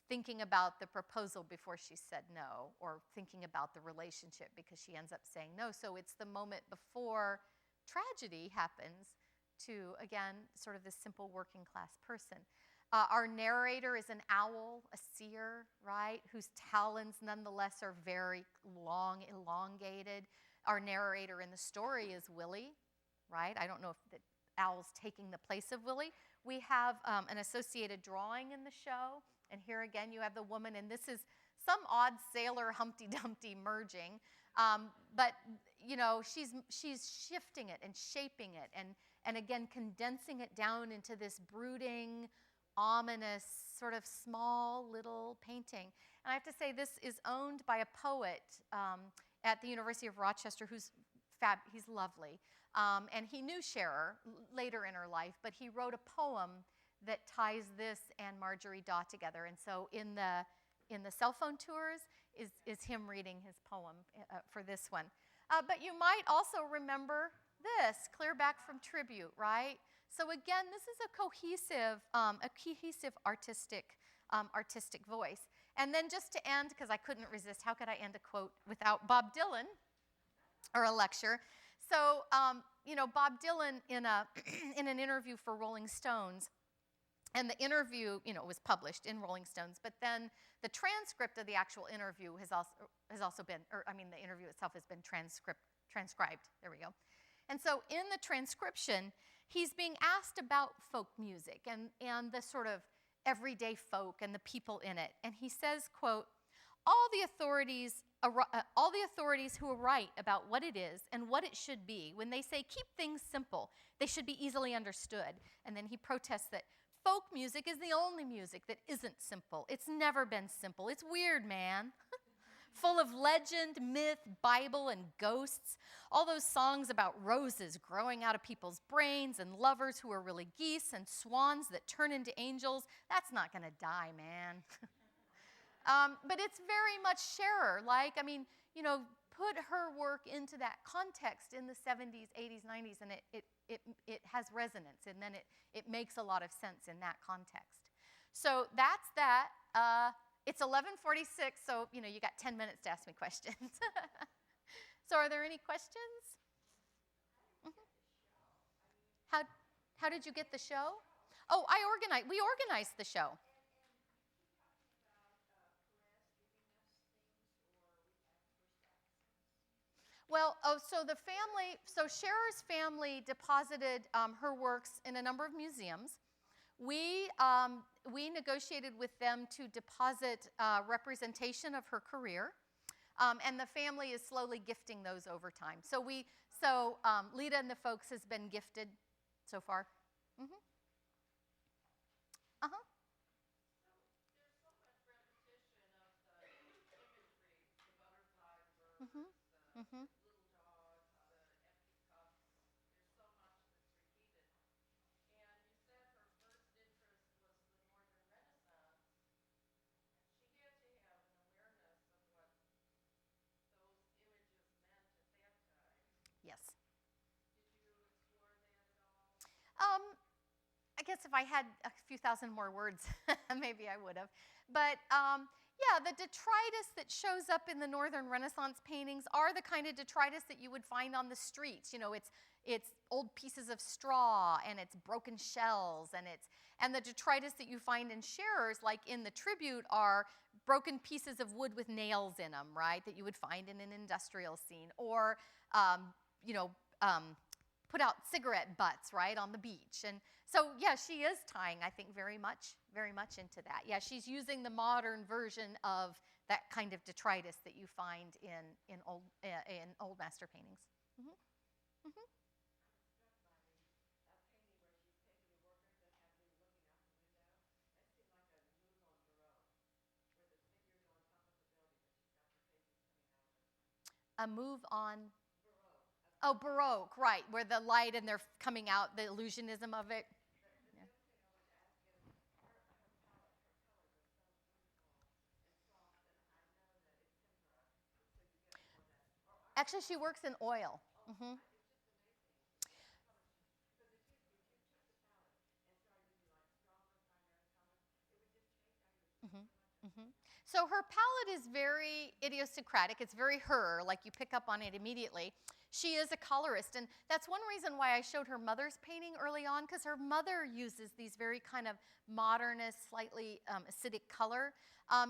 thinking about the proposal before she said no, or thinking about the relationship because she ends up saying no. So it's the moment before tragedy happens to, again, sort of this simple working class person. Our narrator is an owl, a seer, right, whose talons nonetheless are very long, elongated. Our narrator in the story is Willie, right? I don't know if the owl's taking the place of Willie. We have an associated drawing in the show, and here again you have the woman, and this is some odd sailor Humpty Dumpty merging, but you know, she's shifting it and shaping it, and again condensing it down into this brooding, ominous, sort of small little painting. And I have to say, this is owned by a poet at the University of Rochester who's he's lovely. And he knew Scherer later in her life, but he wrote a poem that ties this and Marjorie Daw together. And so in the cell phone tours is him reading his poem for this one. But you might also remember this, Clear Back from Tribute, right? So again, this is a cohesive artistic voice. And then just to end, because I couldn't resist, how could I end a quote without Bob Dylan or a lecture? So, you know, Bob Dylan in an interview for Rolling Stones, and the interview, you know, was published in Rolling Stones, but then the transcript of the actual interview has also been, or I mean, the interview itself has been transcribed. There we go. And so in the transcription, he's being asked about folk music and the sort of everyday folk and the people in it. And he says, quote, all the authorities who write about what it is and what it should be, when they say keep things simple, they should be easily understood. And then he protests that folk music is the only music that isn't simple. It's never been simple. It's weird, man. Full of legend, myth, Bible, and ghosts. All those songs about roses growing out of people's brains and lovers who are really geese and swans that turn into angels. That's not going to die, man. But it's very much Scherer. Like, I mean, you know, put her work into that context in the 70s, 80s, 90s, and it has resonance, and then it makes a lot of sense in that context. So that's that. It's 11:46, so, you know, you got 10 minutes to ask me questions. So are there any questions? Mm-hmm. How did you get the show? Oh, we organized the show. Well, so Scherer's family deposited her works in a number of museums. We negotiated with them to deposit representation of her career, and the family is slowly gifting those over time. So Lita and the folks has been gifted so far. Mm-hmm. Uh-huh. Mm-hmm. Mm-hmm. Yes. I guess if I had a few thousand more words, maybe I would have. But yeah, the detritus that shows up in the Northern Renaissance paintings are the kind of detritus that you would find on the streets. You know, it's old pieces of straw, and it's broken shells, and the detritus that you find in Scherer's, like in the tribute, are broken pieces of wood with nails in them, right, that you would find in an industrial scene, or you know, put out cigarette butts, right, on the beach. And so, yeah, she is tying, I think, very much into that. Yeah, she's using the modern version of that kind of detritus that you find in old master paintings. Mm-hmm. Mm-hmm. A move on. Oh, Baroque, right, where the light and they're coming out, the illusionism of it. Yeah. Actually, she works in oil. Mm-hmm. Mm-hmm. Mm-hmm. So her palette is very idiosyncratic. It's very her, like you pick up on it immediately. She is a colorist, and that's one reason why I showed her mother's painting early on, because her mother uses these very kind of modernist, slightly acidic color.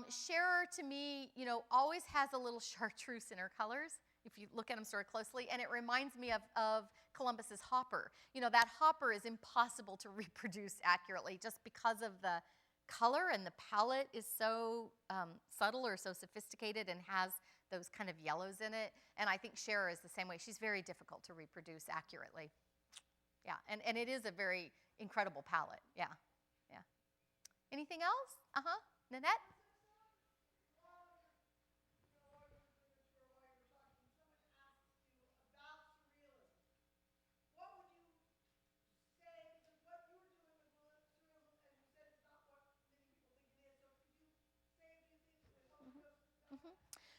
Scherer, to me, always has a little chartreuse in her colors, if you look at them sort of closely, and it reminds me of Columbus's hopper. That hopper is impossible to reproduce accurately just because of the color, and the palette is so subtle or so sophisticated and has those kind of yellows in it. And I think Scherer is the same way. She's very difficult to reproduce accurately. Yeah, and it is a very incredible palette. Yeah, yeah. Anything else? Uh-huh. Nanette?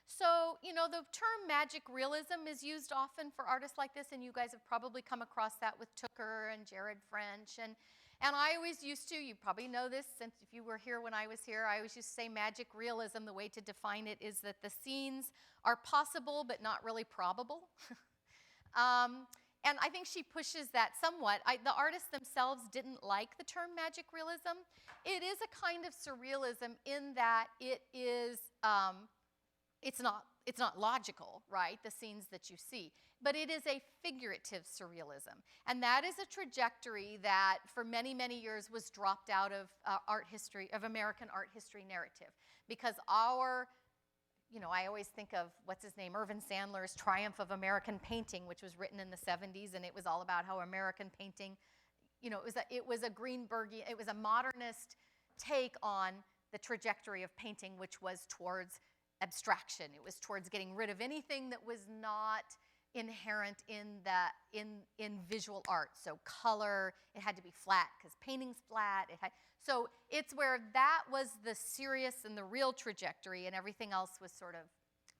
So, the term magic realism is used often for artists like this, and you guys have probably come across that with Tooker and Jared French. And I always used to, you probably know this since if you were here when I was here, I always used to say magic realism. The way to define it is that the scenes are possible but not really probable. And I think she pushes that somewhat. The artists themselves didn't like the term magic realism. It is a kind of surrealism in that it is, it's not logical, right, the scenes that you see, but it is a figurative surrealism. And that is a trajectory that for many, many years was dropped out of American art history narrative, because I always think of, what's his name, Irvin Sandler's Triumph of American Painting, which was written in the 70s, and it was all about how American painting, it was a modernist take on the trajectory of painting, which was towards abstraction. It was towards getting rid of anything that was not inherent in visual art. So color, it had to be flat because painting's flat. So it's where that was the serious and the real trajectory, and everything else was sort of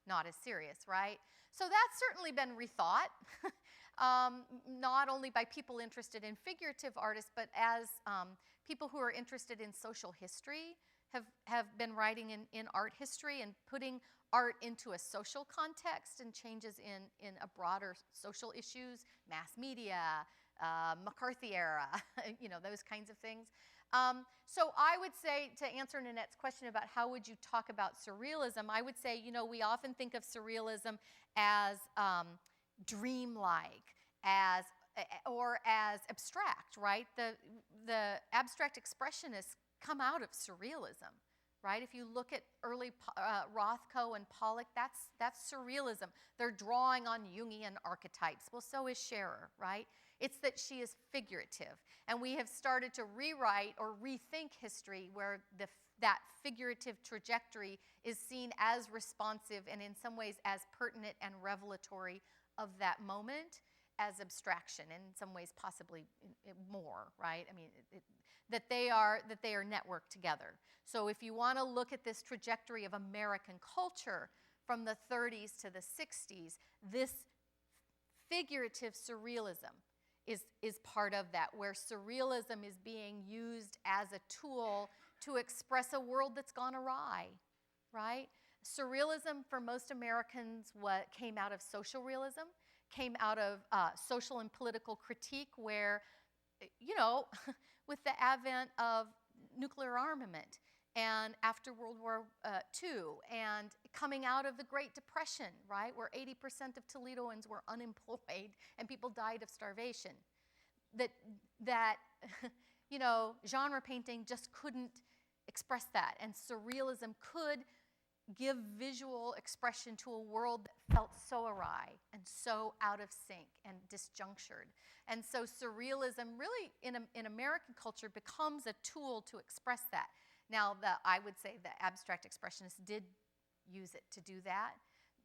not as serious, right? So that's certainly been rethought, not only by people interested in figurative artists, but as people who are interested in social history have been writing in art history and putting art into a social context and changes in a broader social issues, mass media, McCarthy era, those kinds of things. So I would say, to answer Nanette's question about how would you talk about surrealism, I would say, we often think of surrealism as dreamlike, or as abstract, right? The abstract expressionists come out of surrealism, right? If you look at early Rothko and Pollock, that's surrealism. They're drawing on Jungian archetypes. Well, so is Scherer, right? It's that she is figurative. And we have started to rewrite or rethink history where that figurative trajectory is seen as responsive and in some ways as pertinent and revelatory of that moment as abstraction, and in some ways possibly more, right? I mean, that they are networked together. So if you want to look at this trajectory of American culture from the 30s to the 60s, this figurative surrealism is part of that, where surrealism is being used as a tool to express a world that's gone awry, right? Surrealism for most Americans came out of social realism, came out of social and political critique, where, with the advent of nuclear armament and after World War II, and coming out of the Great Depression, right, where 80% of Toledoans were unemployed and people died of starvation, that genre painting just couldn't express that, and surrealism could give visual expression to a world that felt so awry and so out of sync and disjunctured. And so surrealism really in American culture becomes a tool to express that. Now, I would say the abstract expressionists did use it to do that.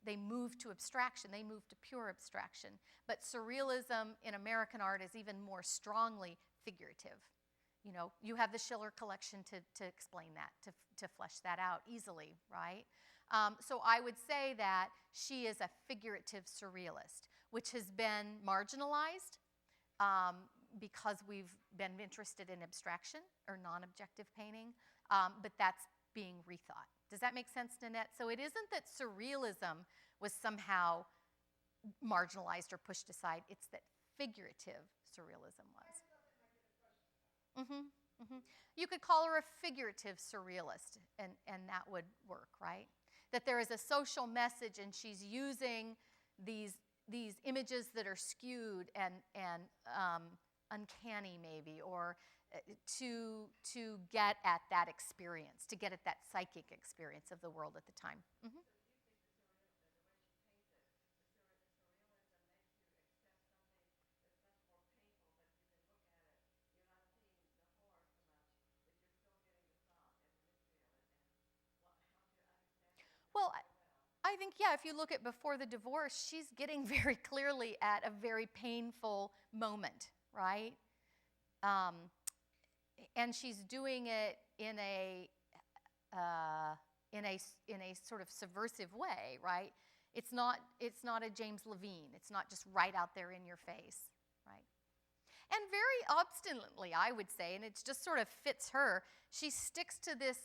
They moved to abstraction. They moved to pure abstraction. But surrealism in American art is even more strongly figurative. You know, you have the Schiller collection to explain that, to flesh that out easily, right? So I would say that she is a figurative surrealist, which has been marginalized because we've been interested in abstraction or non-objective painting, but that's being rethought. Does that make sense, Nanette? So it isn't that surrealism was somehow marginalized or pushed aside. It's that figurative surrealism was. You could call her a figurative surrealist, and that would work, right? That there is a social message, and she's using these images that are skewed and uncanny, maybe, or to get at that experience, to get at that psychic experience of the world at the time. Well, I think, yeah, if you look at before the divorce, she's getting very clearly at a very painful moment, right? And she's doing it in a sort of subversive way, right? It's not a James Levine. It's not just right out there in your face, right? And very obstinately, I would say, and it just sort of fits her. She sticks to this,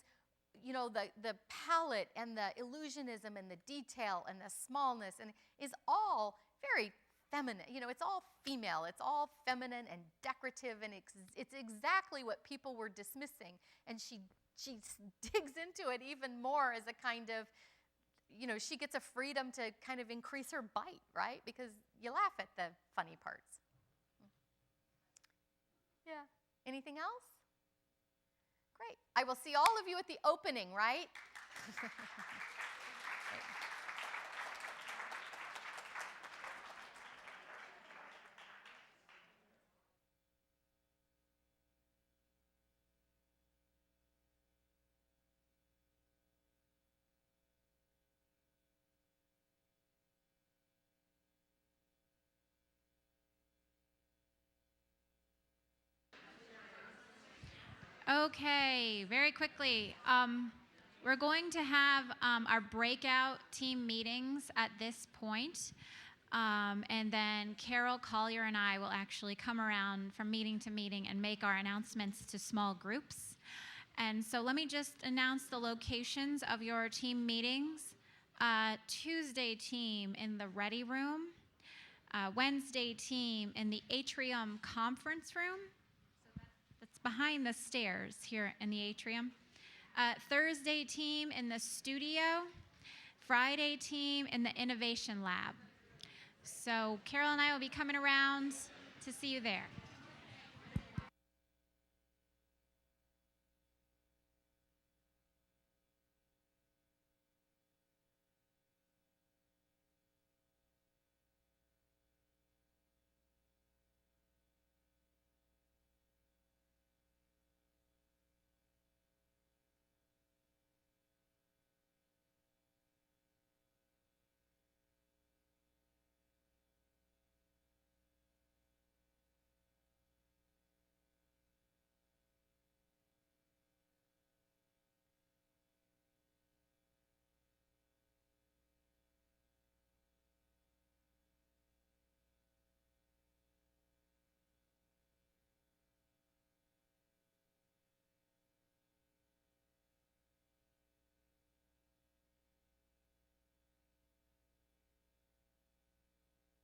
you know, the palette and the illusionism and the detail and the smallness, and is all very feminine. You know, it's all female. It's all feminine and decorative, and it's exactly what people were dismissing. And she digs into it even more as a kind of, you know, she gets a freedom to kind of increase her bite, right? Because you laugh at the funny parts. Yeah. Anything else? Great. I will see all of you at the opening, right? Okay, very quickly. We're going to have our breakout team meetings at this point. And then Carol Collier and I will actually come around from meeting to meeting and make our announcements to small groups. And so let me just announce the locations of your team meetings. Tuesday team in the Ready Room. Wednesday team in the Atrium Conference Room. That's behind the stairs here in the atrium. Thursday team in the studio. Friday team in the Innovation Lab. So Carol and I will be coming around to see you there.